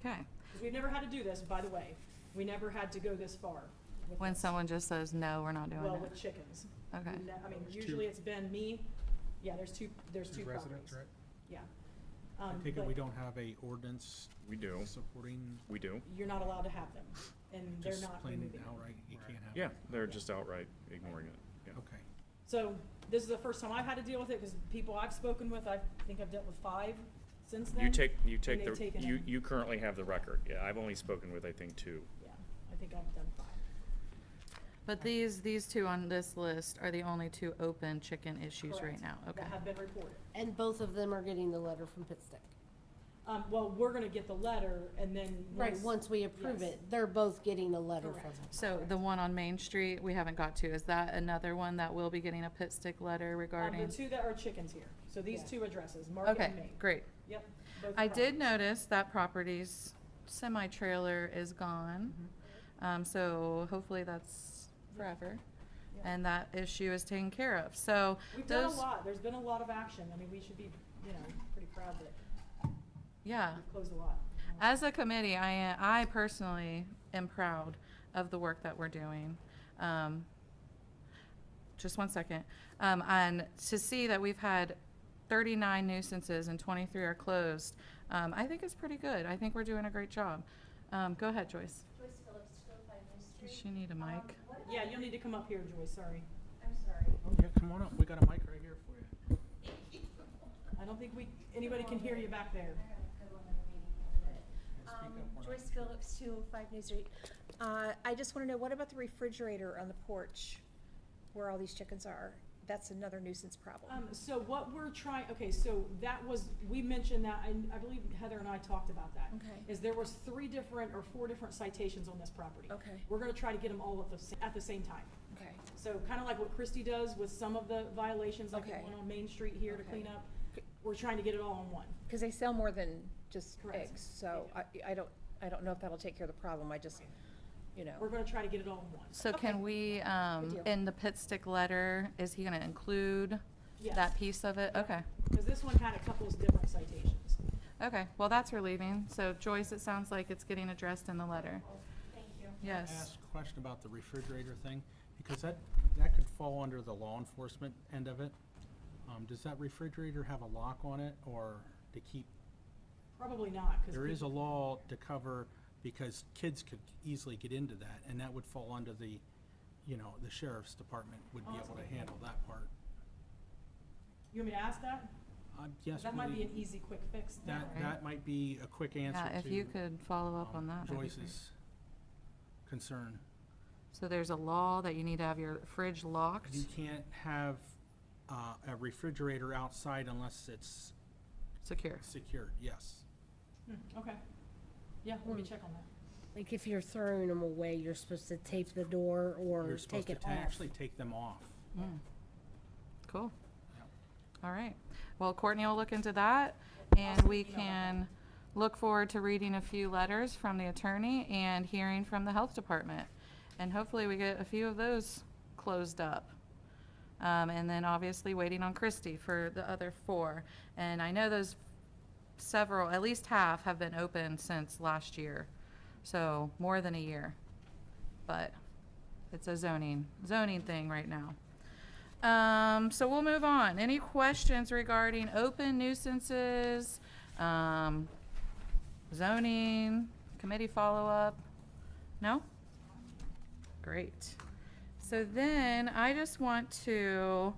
S1: Okay.
S4: Because we've never had to do this, by the way. We never had to go this far. with
S1: When
S4: this.
S1: someone just says, no, we're not doing
S4: Well,
S1: it.
S4: with chickens.
S1: Okay.
S4: I mean,
S3: There's
S4: usually
S3: two.
S4: it's been me, yeah, there's two properties.
S3: Residents, right?
S4: Yeah.
S3: I take it
S4: But
S3: we don't have a ordinance
S5: We do,
S3: supporting,
S5: we do.
S4: you're not allowed to have them, and they're
S3: just
S4: not
S3: plain
S4: removing them.
S3: outright, you can't have.
S5: Yeah, they're just outright ignoring it, yeah.
S3: Okay.
S4: So, this is the first time I've had to deal with it, because people I've spoken with, I think I've dealt with 5 since then.
S5: You take
S4: they've taken them.
S5: you currently have the record, yeah, I've only spoken with, I think, 2.
S4: Yeah, I think I've done 5.
S1: But these two on this list are the only 2 open chicken issues right
S4: Correct.
S1: now. Okay.
S4: That have been reported.
S2: And both of them are getting the letter from Pitt Stick.
S4: Well, we're gonna get the letter, and then
S2: Right, once we approve
S4: yes.
S2: it, they're both getting a letter from
S4: Correct.
S2: them.
S1: So the one on Main Street, we haven't got to. Is that another one that will be getting a pit stick letter regarding?
S4: The 2 that are chickens here, so these
S2: Yeah.
S4: 2 addresses, Market
S1: Okay,
S4: and Main.
S1: great.
S4: Yep. both
S1: I did
S4: properties.
S1: notice that property's semi-trailer is gone. So hopefully that's forever.
S4: Yeah.
S1: And that issue is taken care of. So
S4: We've done a
S1: those,
S4: lot, there's been a lot of action, I mean, we should be, pretty proud that
S1: yeah.
S4: we've closed a lot.
S1: As a committee, I personally am proud of the work that we're doing. Just one second. And to see that we've had 39 nuisances and 23 are closed, I think it's pretty good. I think we're doing a great job. Go ahead, Joyce.
S7: Joyce Phillips, 205 New
S1: Does
S7: Street.
S1: she need a mic?
S7: What about-
S4: Yeah, you'll need to come up here, Joyce, sorry.
S7: I'm sorry.
S3: Oh, yeah, come on up, we got a mic right here for you.
S4: I don't think anybody can hear you back there.
S7: I gotta go to another meeting in a minute.
S3: Yeah, speak up, we're not-
S7: Joyce Phillips, 205 New Street. I just wanna know, what about the refrigerator on the porch where all these chickens are? That's another nuisance problem.
S4: So what we're trying, okay, so we mentioned that, I believe Heather and I talked about that.
S7: Okay.
S4: Is there was 3 different or 4 different citations on this property.
S7: Okay.
S4: We're gonna try to get them all at the same time.
S7: Okay.
S4: So kinda like what Christie does with some of the violations, like the
S7: Okay.
S4: one on Main Street here to
S7: Okay.
S4: clean up. We're trying to get it all in one.
S7: Cause they sell more than just
S4: Correct.
S7: eggs, so I don't know if that'll take care of the problem, I just,
S4: We're gonna try to get it all in one.
S1: So can we,
S7: deal.
S1: in the pit stick letter, is he gonna include
S4: Yes.
S1: that piece of it? Okay.
S4: Because this one had a couple of different citations.
S1: Okay, well, that's relieving. So Joyce, it sounds like it's getting addressed in the letter.
S7: Thank you.
S1: Yes.
S3: Ask a question about the refrigerator thing, because that could fall under the law enforcement end of it. Does that refrigerator have a lock on it, or to keep,
S4: Probably not, because.
S3: there is a law to cover, because kids could easily get into that, and that would fall under the, the sheriff's department would be
S4: Oh, that's
S3: able
S4: a
S3: to
S4: good
S3: handle that part.
S4: You want me to ask that?
S3: Yes,
S4: That might be an
S3: please.
S4: easy, quick fix. now,
S3: That,
S4: right?
S3: that might be a quick answer
S1: Yeah,
S3: to.
S1: if you could follow up on that, that'd be great.
S3: Joyce's concern.
S1: So there's a law that you need to have your fridge locked?
S3: You can't have a refrigerator outside unless it's
S1: Secure.
S3: secured, yes.
S4: Okay. Yeah, let me check on that.
S2: Like if you're throwing them away, you're supposed to tape the door or
S3: You're supposed
S2: take
S3: to
S2: it off.
S3: actually take them off.
S1: Mm. Cool.
S3: Yep.
S1: All right. Well, Courtney will look into that, and we can look forward to reading a few letters from the attorney and hearing from the health department. And hopefully we get a few of those closed up. And then obviously waiting on Christie for the other 4. And I know those several, at least half, have been open since last year. So more than a year. But it's a zoning thing right now. So we'll move on. Any questions regarding open nuisances, zoning, committee follow-up? No? Great. So then I just want to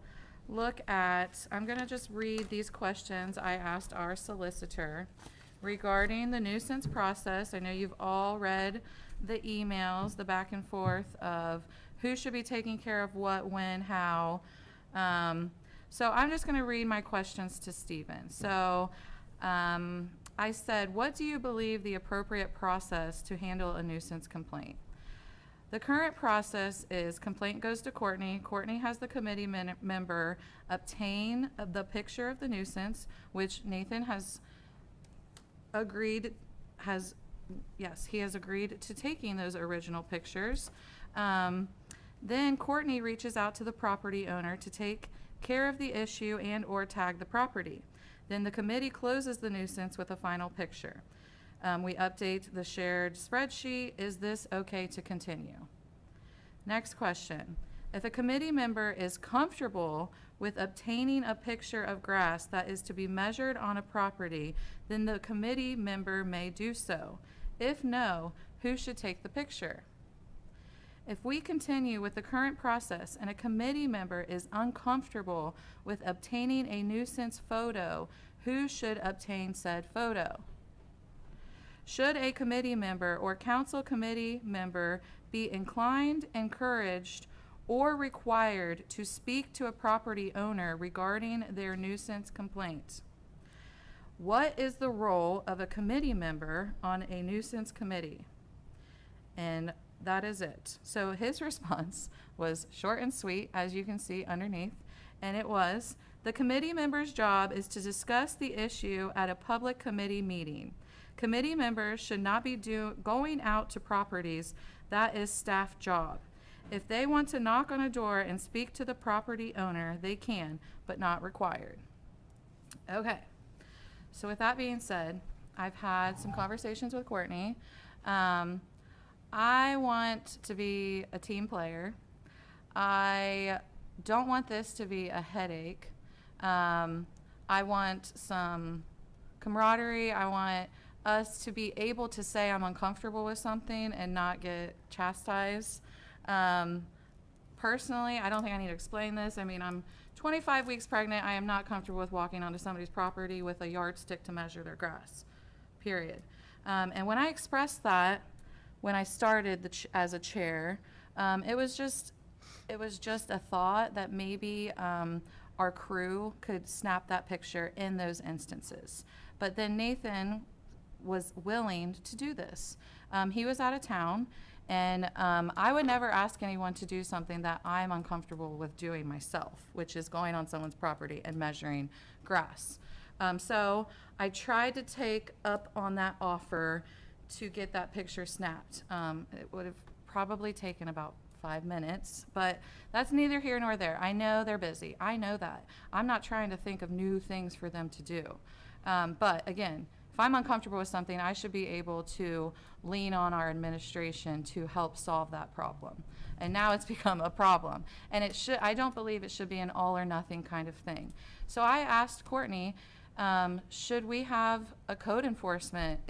S1: look at, I'm going to just read these questions I asked our solicitor regarding the nuisance process. I know you've all read the emails, the back and forth of who should be taking care of what, when, how. So I'm just going to read my questions to Stephen. So I said, what do you believe the appropriate process to handle a nuisance complaint? The current process is complaint goes to Courtney. Courtney has the committee member obtain the picture of the nuisance, which Nathan has agreed, he has agreed to taking those original pictures. Then Courtney reaches out to the property owner to take care of the issue and or tag the property. Then the committee closes the nuisance with a final picture. We update the shared spreadsheet. Is this okay to continue? Next question. If a committee member is comfortable with obtaining a picture of grass that is to be measured on a property, then the committee member may do so. If no, who should take the picture? If we continue with the current process and a committee member is uncomfortable with obtaining a nuisance photo, who should obtain said photo? Should a committee member or council committee member be inclined, encouraged, or required to speak to a property owner regarding their nuisance complaint? What is the role of a committee member on a nuisance committee? And that is it. So his response was short and sweet, as you can see underneath, and it was, the committee member's job is to discuss the issue at a public committee meeting. Committee members should not be going out to properties. That is staff job. If they want to knock on a door and speak to the property owner, they can, but not required. Okay. So with that being said, I've had some conversations with Courtney. I want to be a team player. I don't want this to be a headache. I want some camaraderie. I want us to be able to say I'm uncomfortable with something and not get chastised. Personally, I don't think I need to explain this. I mean, I'm 25 weeks pregnant. I am not comfortable with walking onto somebody's property with a yardstick to measure their grass, period. And when I expressed that, when I started as a chair, it was just a thought that maybe our crew could snap that picture in those instances. But then Nathan was willing to do this. He was out of town, and I would never ask anyone to do something that I'm uncomfortable with doing myself, which is going on someone's property and measuring grass. So I tried to take up on that offer to get that picture snapped. It would have probably taken about 5 minutes, but that's neither here nor there. I know they're busy. I know that. I'm not trying to think of new things for them to do. But again, if I'm uncomfortable with something, I should be able to lean on our administration to help solve that problem. And now it's become a problem. And I don't believe it should be an all or nothing kind of thing. So I asked Courtney, should we have a code enforcement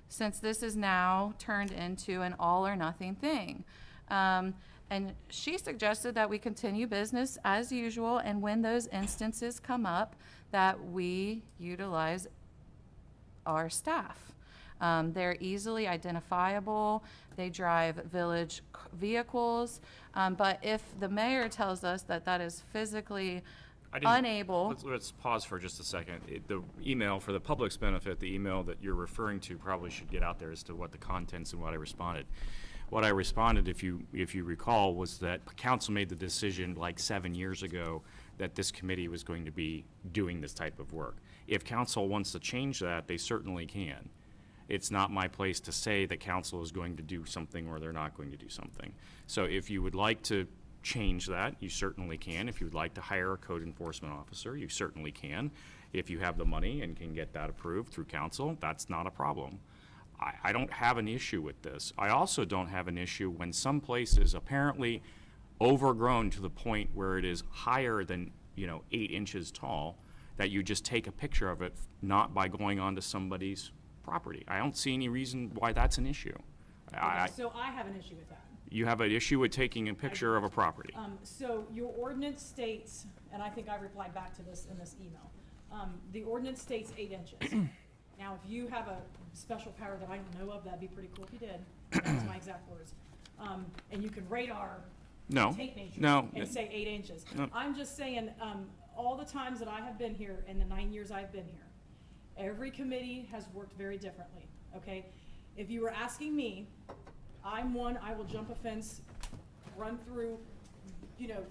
S1: since this is now turned into an all or nothing thing? And she suggested that we continue business as usual, and when those instances come up, that we utilize our staff. They're easily identifiable. They drive village vehicles. But if the mayor tells us that that is physically unable.
S5: Let's pause for just a second. The email, for the public's benefit, the email that you're referring to probably should get out there as to what the contents and what I responded. What I responded, if you recall, was that council made the decision like 7 years ago that this committee was going to be doing this type of work. If council wants to change that, they certainly can. It's not my place to say that council is going to do something or they're not going to do something. So if you would like to change that, you certainly can. If you would like to hire a code enforcement officer, you certainly can. If you have the money and can get that approved through council, that's not a problem. I don't have an issue with this. I also don't have an issue when some place is apparently overgrown to the point where it is higher than 8 inches tall, that you just take a picture of it, not by going onto somebody's property. I don't see any reason why that's an issue.
S4: So I have an issue with that.
S5: You have an issue with taking a picture of a property.
S4: So your ordinance states, and I think I replied back to this in this email, the ordinance states 8 inches. Now, if you have a special power that I don't know of, that'd be pretty cool if you did. That was my exact words. And you can radar tape measure and say 8 inches.
S5: No.
S4: I'm just saying, all the times that I have been here in the 9 years I've been here, every committee has worked very differently, okay? If you were asking me, I will jump a fence, run through,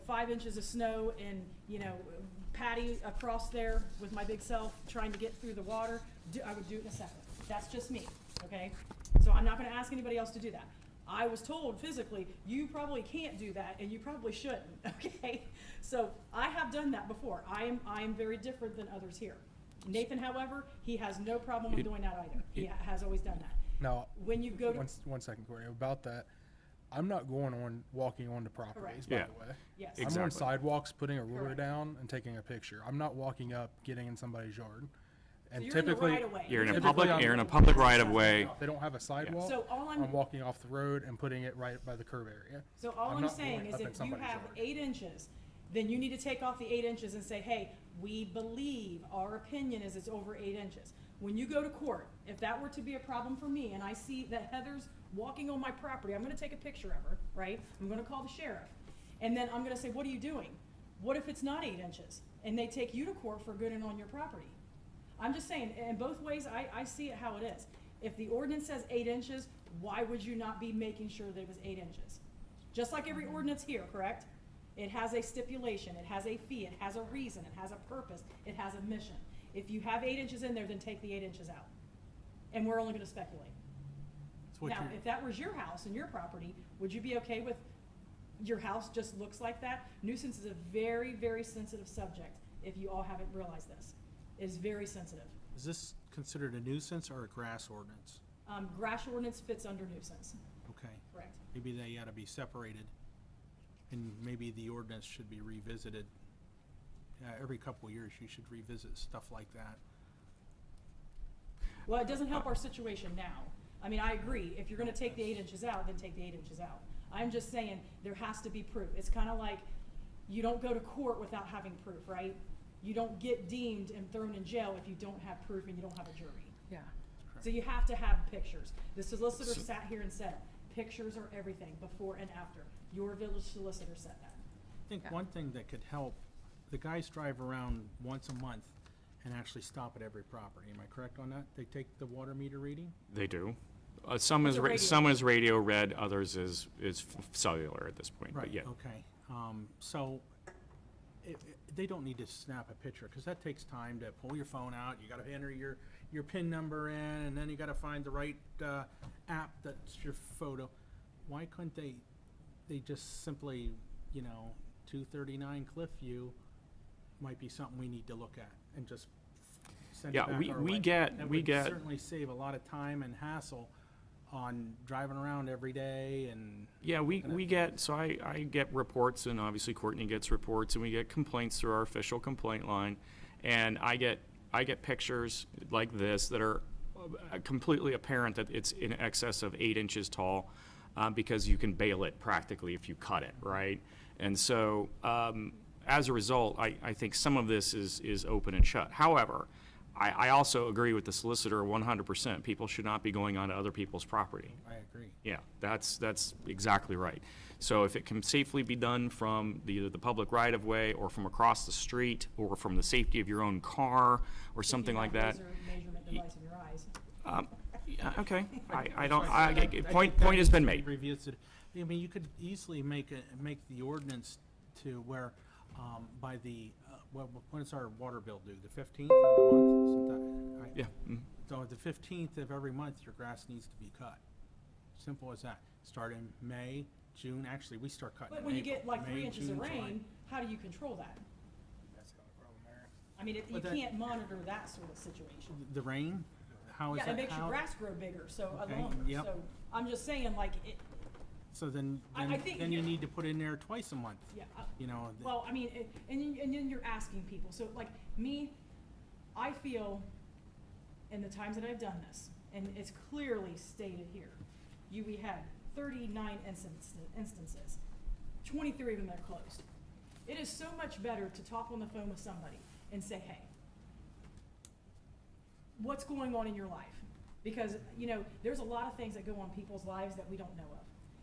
S4: 5 inches of snow and, patty across there with my big self, trying to get through the water. I would do it in a second. That's just me, okay? So I'm not gonna ask anybody else to do that. I was told physically, you probably can't do that and you probably shouldn't, okay? So I have done that before. I am very different than others here. Nathan, however, he has no problem with doing that either. He has always done that.
S8: Now,
S4: When you go to,
S8: one second, Corey, about that. I'm not walking onto properties,
S4: Correct.
S8: by
S5: Yeah.
S8: the way.
S4: yes.
S8: I'm on
S5: Exactly.
S8: sidewalks, putting a ruler
S4: Correct.
S8: down and taking a picture. I'm not walking up, getting in somebody's yard.
S4: So
S8: And
S4: you're in the
S8: typically,
S4: right of way.
S5: You're in a
S8: Typically,
S5: public,
S8: I'm-
S5: you're in a public right of way.
S8: if they don't have a sidewalk,
S4: So all
S8: I'm walking off the road and putting it right by the curb area.
S4: So all
S8: I'm
S4: I'm
S8: not
S4: saying
S8: going
S4: is
S8: up in
S4: if you
S8: somebody's
S4: have
S8: yard.
S4: 8 inches, then you need to take off the 8 inches and say, hey, we believe, our opinion is it's over 8 inches. When you go to court, if that were to be a problem for me and I see that Heather's walking on my property, I'm gonna take a picture of her, right? I'm gonna call the sheriff. And then I'm gonna say, what are you doing? What if it's not 8 inches? And they take you to court for good and on your property. I'm just saying, in both ways, I see it how it is. If the ordinance says 8 inches, why would you not be making sure that it was 8 inches? Just like every ordinance here, correct? It has a stipulation, it has a fee, it has a reason, it has a purpose, it has a mission. If you have 8 inches in there, then take the 8 inches out. And we're only gonna speculate.
S3: It's what
S4: Now,
S3: you're-
S4: if that was your house and your property, would you be okay with your house just looks like that? Nuisance is a very, very sensitive subject, if you all haven't realized this. It is very sensitive.
S3: Is this considered a nuisance or a grass ordinance?
S4: Grass ordinance fits under nuisance,
S3: Okay,
S4: correct?
S3: maybe they ought to be separated, and maybe the ordinance should be revisited. Every couple of years, you should revisit stuff like that.
S4: Well, it doesn't help our situation now. I mean, I agree, if you're gonna take the 8 inches out, then take the 8 inches out. I'm just saying, there has to be proof. It's kinda like, you don't go to court without having proof, right? You don't get deemed and thrown in jail if you don't have proof and you don't have a jury.
S1: Yeah.
S4: So you have to have pictures. The solicitor sat here and said, pictures are everything, before and after. Your village solicitor said that.
S3: I think
S1: Yeah.
S3: one thing that could help, the guys drive around once a month and actually stop at every property. Am I correct on that? They take the water meter reading?
S5: They do. Some
S4: What's
S5: is,
S4: a radio?
S5: some is radio red, others is cellular at this point, but yeah.
S3: Okay, so they don't need to snap a picture, because that takes time to pull your phone out, you gotta enter your PIN number in, and then you gotta find the right, app that's your photo. Why couldn't they just simply, 239 Cliffview might be something we need to look at, and just send it
S5: Yeah,
S3: back
S5: we-
S3: our
S5: we
S3: way.
S5: get-
S3: That
S5: we
S3: would
S5: get-
S3: certainly save a lot of time and hassle on driving around every day and.
S5: Yeah, we get, so I get reports, and obviously Courtney gets reports, and we get complaints through our official complaint line. And I get pictures like this that are completely apparent that it's in excess of 8 inches tall, because you can bail it practically if you cut it, right? And so, as a result, I think some of this is open and shut. However, I also agree with the solicitor 100%. People should not be going onto other people's property.
S3: I agree.
S5: Yeah, that's exactly right. So if it can safely be done from either the public right-of-way, or from across the street, or from the safety of your own car, or something like that.
S4: If you have laser measurement device in your eyes.
S5: Yeah, okay,
S3: think
S5: point has
S3: that been
S5: been
S3: needs to be
S5: made.
S3: Revisited. I mean, you could easily make the ordinance to where, by the, when is our water bill due? The 15th of the month? Isn't that, right?
S5: Yeah,
S3: So the 15th of every month, your grass needs to be cut. Simple as that. Start in May, June, actually, we start cutting
S4: But
S3: in
S4: when you
S3: April.
S4: get like 3
S3: May,
S4: inches
S3: June,
S4: of
S3: July.
S4: rain, how do you control that?
S8: That's not a problem there.
S4: I mean, you
S3: But that-
S4: can't monitor that sort of situation.
S3: The rain, how is
S4: Yeah,
S3: that?
S4: it makes your
S3: how-
S4: grass grow bigger, so
S3: Okay,
S4: longer.
S3: yep.
S4: So I'm just saying, like,
S3: So then
S4: I think
S3: you
S4: you-
S3: need to put in there twice a month,
S4: yeah.
S3: Well,
S4: I mean, and then you're asking people. So like me, I feel in the times that I've done this, and it's clearly stated here, we had 39 instances, 23 of them that are closed. It is so much better to talk on the phone with somebody and say, hey, what's going on in your life? Because, there's a lot of things that go on people's lives that we don't know of.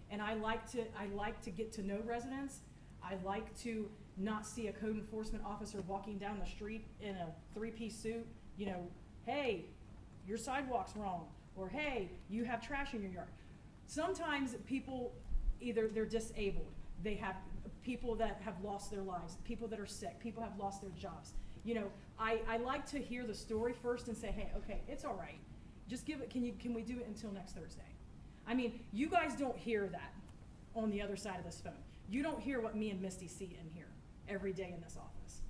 S4: And I like to get to know residents. I like to not see a code enforcement officer walking down the street in a 3-piece suit, hey, your sidewalk's wrong, or hey, you have trash in your yard. Sometimes people, either they're disabled, they have people that have lost their lives, people that are sick, people have lost their jobs. I like to hear the story first and say, hey, okay, it's all right. Just give it, can we do it until next Thursday? I mean, you guys don't hear that on the other side of this phone. You don't hear what me and Misty see in here every day in this office.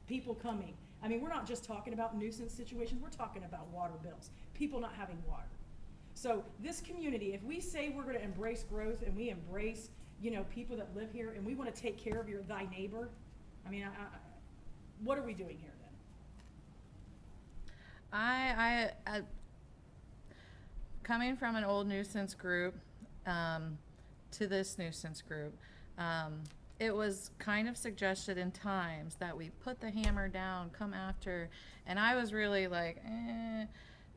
S4: People coming. I mean, we're not just talking about nuisance situations, we're talking about water bills, people not having water. So this community, if we say we're gonna embrace growth and we embrace, you know, people that live here and we wanna take care of thy neighbor, I mean, what are we doing here then?
S1: I coming from an old nuisance group to this nuisance group, it was kind of suggested in times that we put the hammer down, come after, and I was really like,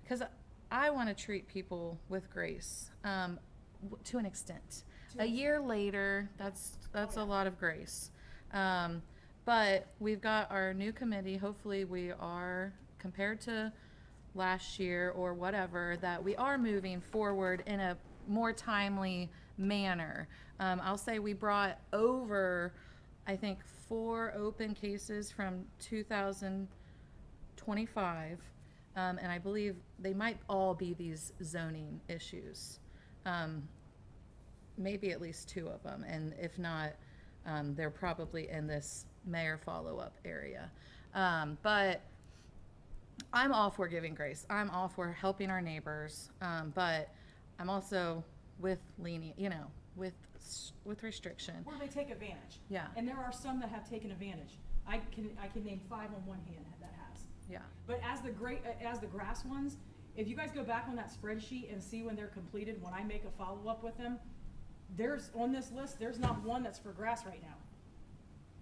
S1: because I want to treat people with grace to an extent. A year later, that's a lot of grace. But we've got our new committee. Hopefully we are, compared to last year or whatever, that we are moving forward in a more timely manner. I'll say we brought over, I think, 4 open cases from 2025. And I believe they might all be these zoning issues. Maybe at least 2 of them. And if not, they're probably in this mayor follow-up area. But I'm all for giving grace. I'm all for helping our neighbors. But I'm also with lenient, you know, with restriction.
S4: Where they take advantage.
S1: Yeah.
S4: And there are some that have taken advantage. I can name 5 on one hand that has.
S1: Yeah.
S4: But as the grass ones, if you guys go back on that spreadsheet and see when they're completed, when I make a follow-up with them, there's, on this list, there's not one that's for grass right now.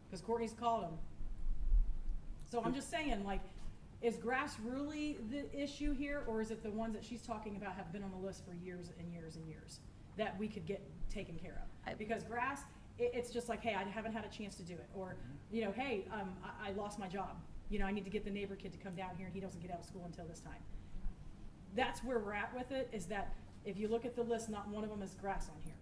S4: Because Courtney's called them. So I'm just saying, like, is grass really the issue here, or is it the ones that she's talking about have been on the list for years and years and years that we could get taken care of? Because grass, it's just like, hey, I haven't had a chance to do it. Or, you know, hey, I lost my job. You know, I need to get the neighbor kid to come down here and he doesn't get out of school until this time. That's where we're at with it, is that if you look at the list, not one of them is grass on here.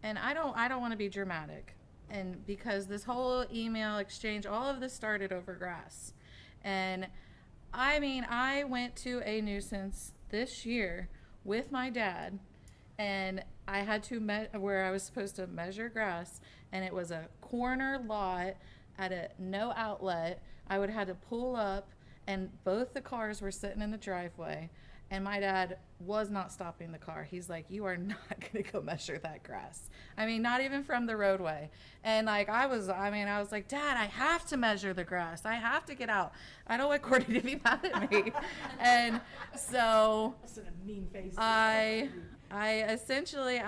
S1: And I don't want to be dramatic, and because this whole email exchange, all of this started over grass. And I mean, I went to a nuisance this year with my dad, and I had to where I was supposed to measure grass, and it was a corner lot at a no outlet. I would have had to pull up, and both the cars were sitting in the driveway, and my dad was not stopping the car. He's like, you are not gonna go measure that grass. I mean, not even from the roadway. And like, I was like, Dad, I have to measure the grass. I have to get out. I don't want Courtney to be mad at me. And so
S4: That's a mean face.
S1: I essentially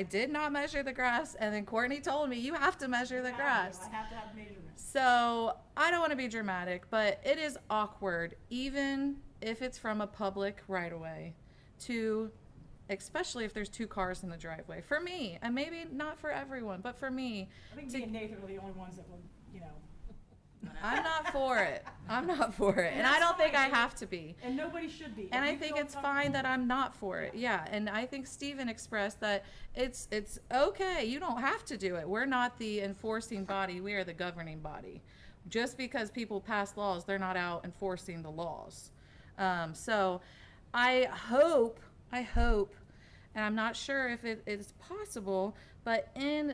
S1: did not measure the grass, and then Courtney told me, you have to measure the grass.
S4: I have to have measurements.
S1: So I don't want to be dramatic, but it is awkward, even if it's from a public right of way, to, especially if there's 2 cars in the driveway. For me, and maybe not for everyone, but for me,
S4: I think me and Nathan are the only ones that will, you know.
S1: I'm not for it. I'm not for it. And I
S4: that's
S1: don't think I
S4: fine.
S1: have to be.
S4: And nobody should be.
S1: And
S4: If
S1: I
S4: you
S1: think
S4: feel
S1: it's fine that I'm not for it. Yeah. And I think Stephen expressed that it's okay. You don't have to do it. We're not the enforcing body. We are the governing body. Just because people pass laws, they're not out enforcing the laws. So I hope, and I'm not sure if it is possible, but in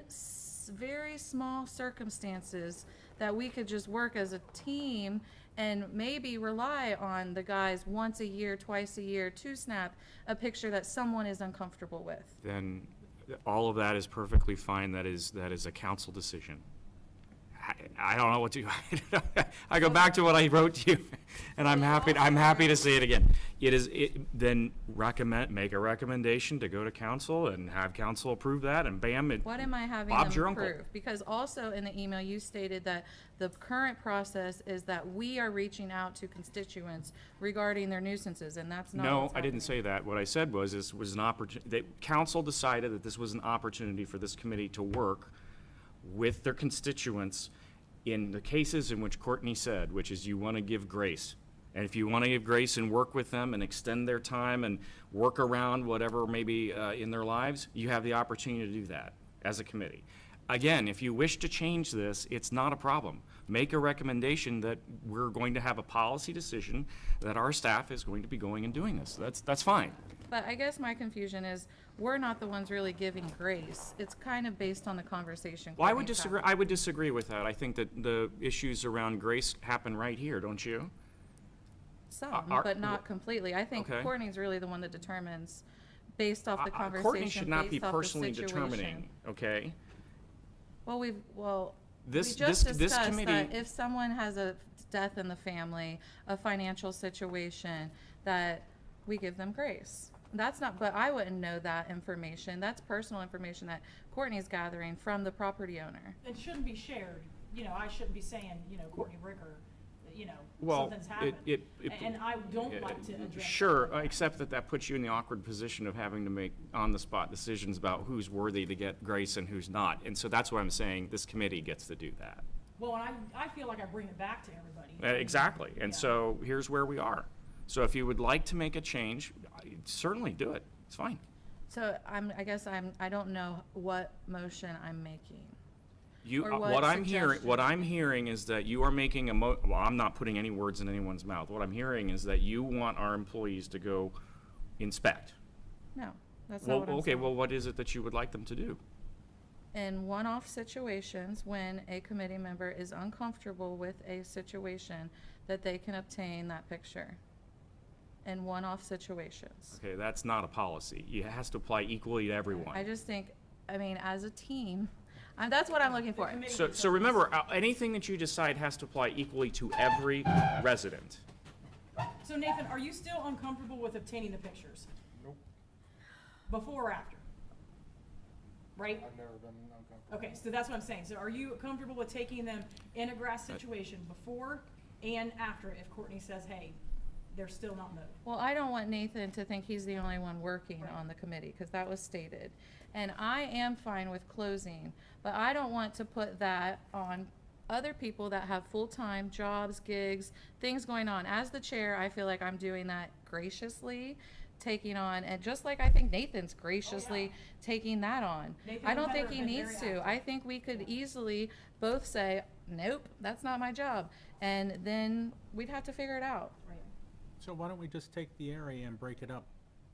S1: very small circumstances, that we could just work as a team and maybe rely on the guys once a year, twice a year to snap a picture that someone is uncomfortable with.
S5: Then all of that is perfectly fine. That is a council decision. I don't know what to, I go back to what I wrote to you, and I'm happy to say it again. Then make a recommendation to go to council and have council approve that, and bam,
S1: What am I having
S5: Bob's
S1: them
S5: your uncle.
S1: prove? Because also in the email, you stated that the current process is that we are reaching out to constituents regarding their nuisances, and that's not
S5: No,
S1: what's
S5: I didn't
S1: happening.
S5: say that. What I said was, this was an opportunity, that council decided that this was an opportunity for this committee to work with their constituents in the cases in which Courtney said, which is you want to give grace. And if you want to give grace and work with them and extend their time and work around whatever may be in their lives, you have the opportunity to do that as a committee. again, if you wish to change this, it's not a problem. Make a recommendation that we're going to have a policy decision that our staff is going to be going and doing this. That's fine.
S1: But I guess my confusion is, we're not the ones really giving grace. It's kind of based on the conversation.
S5: Well, I would
S1: Courtney's
S5: disagree,
S1: having.
S5: I would disagree with that. I think that the issues around grace happen right here, don't you?
S1: Some,
S5: Are-
S1: but not completely. I think
S5: Okay.
S1: Courtney's really the one that determines, based off the conversation,
S5: Courtney should not be
S1: based off the
S5: personally determining,
S1: situation.
S5: okay?
S1: Well, we
S5: This
S1: just
S5: this
S1: discussed that
S5: committee,
S1: if someone has a death in the family, a financial situation, that we give them grace. That's not, but I wouldn't know that information. That's personal information that Courtney's gathering from the property owner.
S4: It shouldn't be shared, you know, I shouldn't be saying, you know, Courtney Bricker, you know,
S5: well,
S4: something's happened. And I don't like to address that.
S5: sure, except that puts you in the awkward position of having to make on-the-spot decisions about who's worthy to get grace and who's not. And so that's why I'm saying this committee gets to do that.
S4: Well, and I feel like I bring it back to everybody.
S5: Exactly, and
S4: Yeah.
S5: so here's where we are. So if you would like to make a change, certainly do it, it's fine.
S1: So I don't know what motion I'm making.
S5: You,
S1: Or
S5: what
S1: what
S5: I'm hearing, what
S1: suggestion?
S5: I'm hearing is that you are making well, I'm not putting any words in anyone's mouth. What I'm hearing is that you want our employees to go inspect.
S1: No, that's
S5: Well,
S1: not what I'm
S5: okay,
S1: saying.
S5: well, what is it that you would like them to do?
S1: In one-off situations, when a committee member is uncomfortable with a situation, that they can obtain that picture. In one-off situations.
S5: Okay, that's not a policy. It has to apply equally to everyone.
S1: I just think, as a team, that's what I'm looking for.
S4: committee-
S5: So remember, anything that you decide has to apply equally to every resident.
S4: So Nathan, are you still uncomfortable with obtaining the pictures?
S8: Nope,
S4: Before or after? Right?
S8: I've never been uncomfortable.
S4: Okay, so that's what I'm saying. So are you comfortable with taking them in a grass situation before and after if Courtney says, hey, they're still not mowed?
S1: Well, I don't want Nathan to think he's the only one working
S4: Right.
S1: on the committee, because that was stated. And I am fine with closing, but I don't want to put that on other people that have full-time jobs, gigs, things going on. As the chair, I feel like I'm doing that graciously, taking on, and just like I think Nathan's graciously taking that on.
S4: Nathan
S1: I
S4: and
S1: don't
S4: Heather
S1: think he
S4: have been
S1: needs
S4: very
S1: to.
S4: active.
S1: I think we could easily both say, nope, that's not my job. And then we'd have to figure it out.
S4: Right.
S3: So why don't we just take the area and break it up?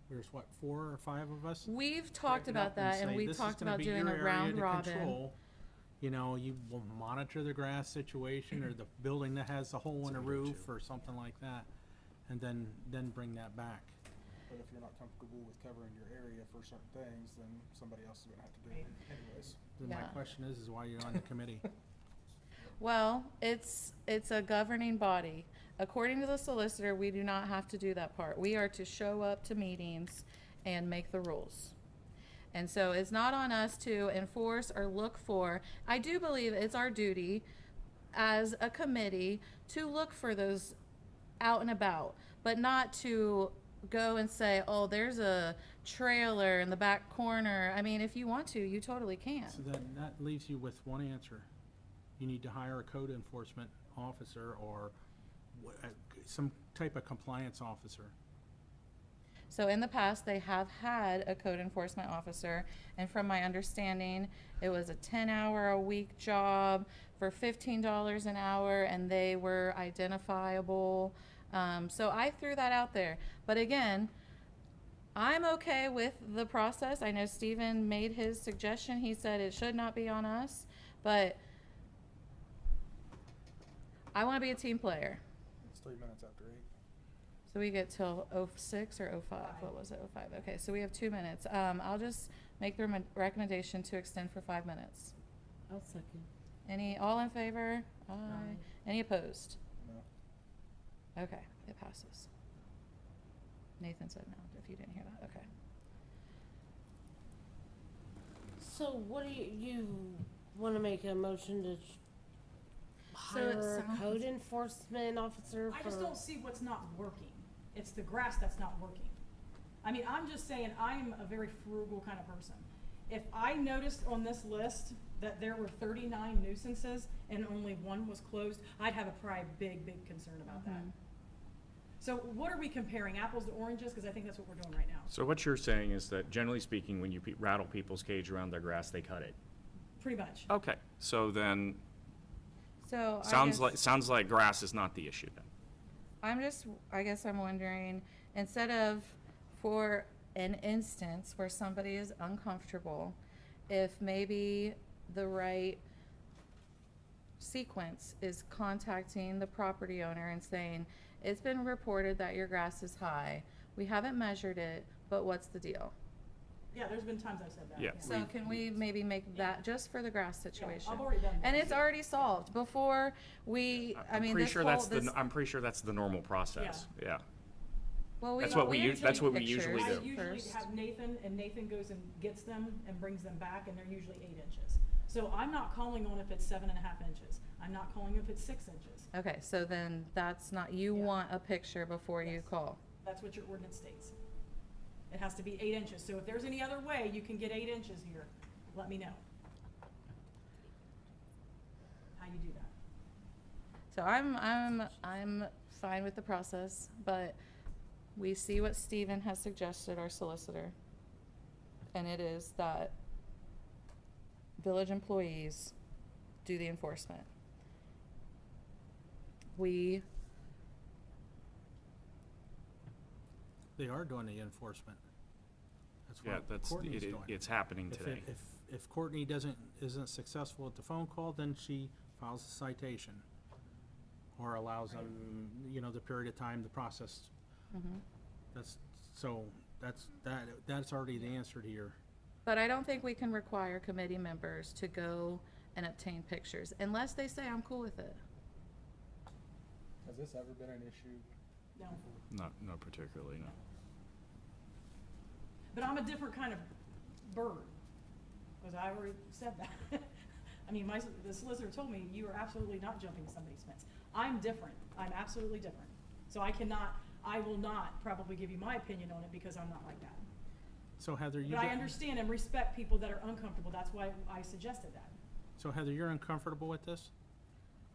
S3: There's what, 4 or 5 of us?
S1: We've talked
S3: Break it up
S1: about that, and
S3: say,
S1: we
S3: "This is
S1: talked
S3: gonna
S1: about
S3: be
S1: doing
S3: your
S1: a
S3: area
S1: round
S3: to
S1: robin.
S3: control." You know, you will monitor the grass situation or the building that has a hole in a roof or something like that, and then bring that back.
S8: But if you're not comfortable with covering your area for certain things, then somebody else is gonna have to do it anyways.
S3: Then my
S1: Yeah.
S3: question is why you're on the committee?
S1: Well, it's a governing body. According to the solicitor, we do not have to do that part. We are to show up to meetings and make the rules. And so it's not on us to enforce or look for. I do believe it's our duty as a committee to look for those out and about, but not to go and say, oh, there's a trailer in the back corner. I mean, if you want to, you totally can.
S3: So then that leaves you with one answer. You need to hire a code enforcement officer or some type of compliance officer.
S1: So in the past, they have had a code enforcement officer, and from my understanding, it was a 10-hour-a-week job for $15 an hour, and they were identifiable. So I threw that out there. But again, I'm okay with the process. I know Stephen made his suggestion. He said it should not be on us, but I want to be a team player.
S8: It's 3 minutes after 8.
S1: So we get till 06 or 05? What was it? 05. Okay, so we have 2 minutes. I'll just make the recommendation to extend for 5 minutes.
S2: I'll second.
S1: All in favor? Aye. Any opposed?
S8: No.
S1: Okay, it passes. Nathan said no, if you didn't hear that. Okay.
S2: So what do you wanna make a motion to
S1: So it
S2: hire a
S1: sounds-
S2: code enforcement officer for?
S4: I just don't see what's not working. It's the grass that's not working. I mean, I'm just saying, I'm a very frugal kind of person. If I noticed on this list that there were 39 nuisances and only one was closed, I'd have a probably big concern about that.
S1: Mhm.
S4: So what are we comparing, apples to oranges? Because I think that's what we're doing right now.
S5: So what you're saying is that generally speaking, when you rattle people's cage around their grass, they cut it.
S4: Pretty much.
S5: Okay, so then,
S1: So
S5: sounds like grass is not the issue then.
S1: I guess I'm wondering, instead of for an instance where somebody is uncomfortable, if maybe the right sequence is contacting the property owner and saying, it's been reported that your grass is high. We haven't measured it, but what's the deal?
S4: Yeah, there's been times I've said that.
S5: Yeah.
S1: So can we maybe make that just for the grass situation?
S4: I've already done that.
S1: And it's already solved before we, I mean,
S5: pretty
S1: this
S5: sure
S1: whole,
S5: that's
S1: this,
S5: I'm pretty sure that's the normal process, yeah.
S1: well,
S5: that's
S1: we
S5: what we
S1: we
S5: us- that's what we
S1: take
S5: usually
S1: pictures
S5: do.
S4: I usually
S1: first.
S4: have Nathan, and Nathan goes and gets them and brings them back, and they're usually 8 inches. So I'm not calling on if it's 7.5 inches. I'm not calling if it's 6 inches.
S1: Okay, so then that's not, you
S4: Yeah.
S1: want a picture before you
S4: Yes.
S1: call.
S4: That's what your ordinance states. It has to be 8 inches. So if there's any other way you can get 8 inches here, let me know. How you do that.
S1: So I'm fine with the process, but we see what Stephen has suggested, our solicitor. And it is that village employees do the enforcement.
S3: They are doing the enforcement. That's
S5: Yeah,
S3: what
S5: that's,
S3: Courtney's doing.
S5: it's happening
S3: If
S5: today.
S3: if Courtney isn't successful at the phone call, then she files a citation. Or allows them, the period of time, the process.
S1: Mhm.
S3: That's already the answer to your,
S1: But I don't think we can require committee members to go and obtain pictures unless they say I'm cool with it.
S8: Has this ever been an issue?
S4: No.
S5: No, particularly, no.
S4: But I'm a different kind of bird, because I already said that. I mean, the solicitor told me you are absolutely not jumping somebody's fence. I'm different. I'm absolutely different. So I will not probably give you my opinion on it because I'm not like that.
S3: so Heather,
S4: But I understand and respect people that are uncomfortable. That's why I suggested that.
S3: So Heather, you're uncomfortable with this?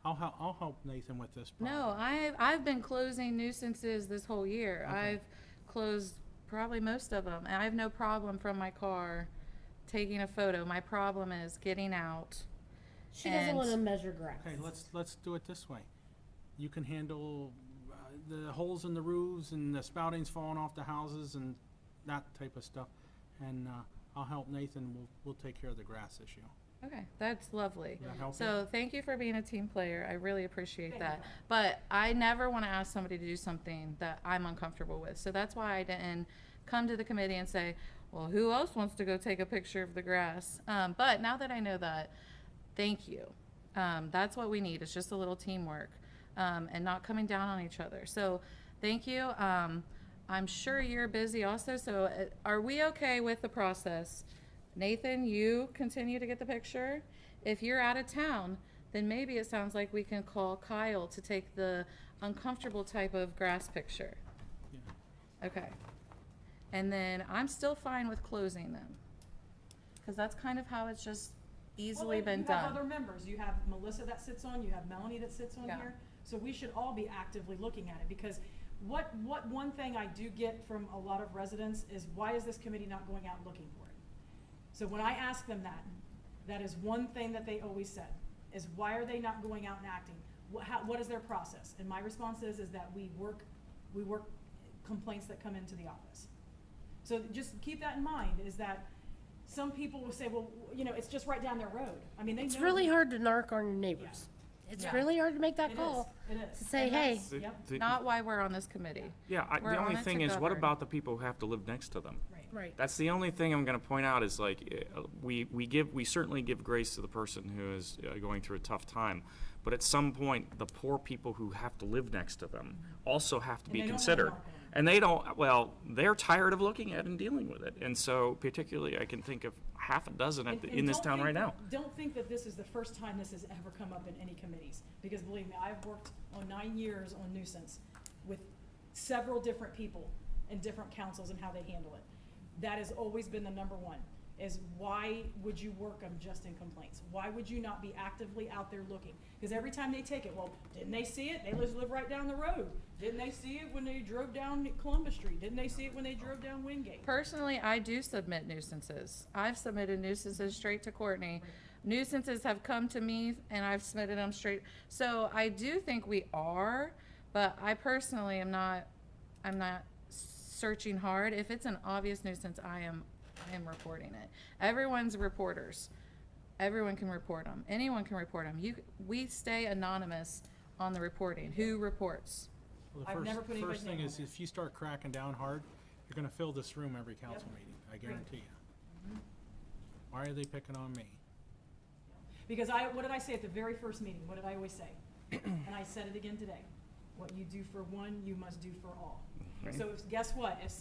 S3: I'll help Nathan with this.
S1: No,
S3: problem.
S1: I've been closing nuisances this whole year.
S3: Okay.
S1: I've closed probably most of them, and I have no problem from my car taking a photo. My problem is getting out.
S2: She doesn't
S1: And-
S2: wanna measure grass.
S3: Okay, let's do it this way. You can handle the holes in the roofs and the spoutings falling off the houses and that type of stuff. And I'll help Nathan. We'll take care of the grass issue.
S1: Okay, that's lovely.
S3: Does that help
S1: So thank you for being a team player. I really appreciate
S4: Thank
S1: that.
S4: you.
S1: But I never want to ask somebody to do something that I'm uncomfortable with. So that's why I didn't come to the committee and say, well, who else wants to go take a picture of the grass? But now that I know that, thank you. That's what we need. It's just a little teamwork and not coming down on each other. So thank you. I'm sure you're busy also. So are we okay with the process? Nathan, you continue to get the picture. If you're out of town, then maybe it sounds like we can call Kyle to take the uncomfortable type of grass picture.
S3: Yeah.
S1: Okay. And then I'm still fine with closing them. Because that's kind of how it's just easily
S4: Well,
S1: been
S4: you have
S1: done.
S4: other members. You have Melissa that sits on, you have Melanie that sits on
S1: Yeah.
S4: here. So we should all be actively looking at it, because what one thing I do get from a lot of residents is, why is this committee not going out looking for it? So when I ask them that, that is one thing that they always said, is why are they not going out and acting? What is their process? And my response is that we work complaints that come into the office. So just keep that in mind, is that some people will say, well, it's just right down their road. I mean, they know.
S2: It's really hard to narc on your neighbors. It's
S1: Yeah.
S2: really hard to make that
S4: It is,
S2: call.
S4: it is.
S2: To say,
S4: And
S2: hey.
S4: that's- Yep,
S1: Not why we're on this committee.
S5: Yeah,
S1: We're
S5: the
S1: on
S5: only
S1: it to
S5: thing is, what
S1: govern.
S5: about the people who have to live next to them?
S4: right.
S2: Right.
S5: That's the only thing I'm gonna point out is like, we certainly give grace to the person who is going through a tough time. But at some point, the poor people who have to live next to them also have to
S4: And
S5: be
S4: they don't wanna
S5: considered.
S4: knock on them.
S5: And they don't, well, they're tired of looking at and dealing with it. And so particularly, I can think of half a dozen
S4: And
S5: in this
S4: don't
S5: town
S4: think
S5: right now.
S4: Don't think that this is the first time this has ever come up in any committees, because believe me, I've worked on 9 years on nuisance with several different people in different councils and how they handle it. That has always been the number one, is why would you work them just in complaints? Why would you not be actively out there looking? Because every time they take it, well, didn't they see it? They live right down the road. Didn't they see it when they drove down Columbus Street? Didn't they see it when they drove down Wingate?
S1: Personally, I do submit nuisances. I've submitted nuisances straight to Courtney. Nuisances have come to me and I've submitted them straight. So I do think we are, but I personally I'm not searching hard. If it's an obvious nuisance, I am reporting it. Everyone's reporters. Everyone can report them. Anyone can report them. We stay anonymous on the reporting. Who reports?
S3: Well, the
S4: I've never put anybody's
S3: first thing
S4: name
S3: is
S4: on there.
S3: if you start cracking down hard, you're gonna fill this room every council
S4: Yep.
S3: meeting, I guarantee you.
S4: Mm-hmm.
S3: Why are they picking on me?
S4: Because what did I say at the very first meeting? What did I always say? And I said it again today. What you do for one, you must do for all. So guess what? If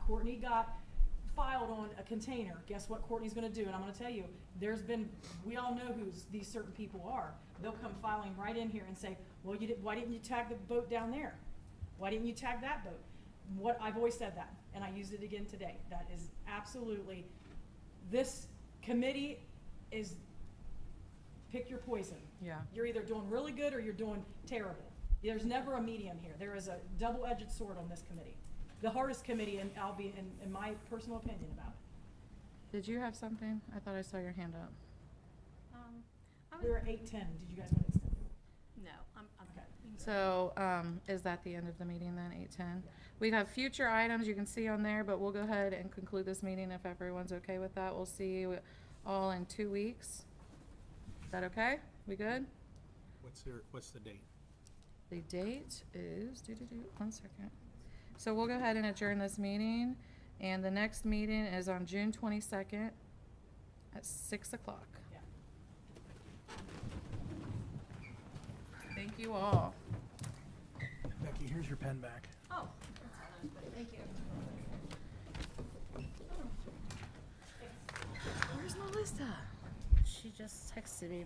S4: Courtney got filed on a container, guess what Courtney's gonna do? And I'm gonna tell you, we all know who these certain people are. They'll come filing right in here and say, well, why didn't you tag the boat down there? Why didn't you tag that boat? I've always said that, and I used it again today. That is absolutely, this committee is, pick your poison.
S1: Yeah.
S4: You're either doing really good or you're doing terrible. There's never a medium here. There is a double-edged sword on this committee. The hardest committee, and I'll be in my personal opinion about it.
S1: Did you have something? I thought I saw your hand up.
S6: I
S4: We're
S6: would,
S4: at 8:10. Did you guys want to extend?
S6: no, I'm
S4: Okay.
S1: So, is that the end of the meeting then, 8:10? We have future items you can see on there, but we'll go ahead and conclude this meeting if everyone's okay with that. We'll see you all in 2 weeks. Is that okay? We good?
S3: What's the date?
S1: The date is, one second. So we'll go ahead and adjourn this meeting, and the next meeting is on June 22nd at 6 o'clock.
S4: Yeah.
S1: Thank you all.
S3: Becky, here's your pen back.
S6: oh, that's what I was putting, thank you.
S1: Where's Melissa?
S2: She just texted me.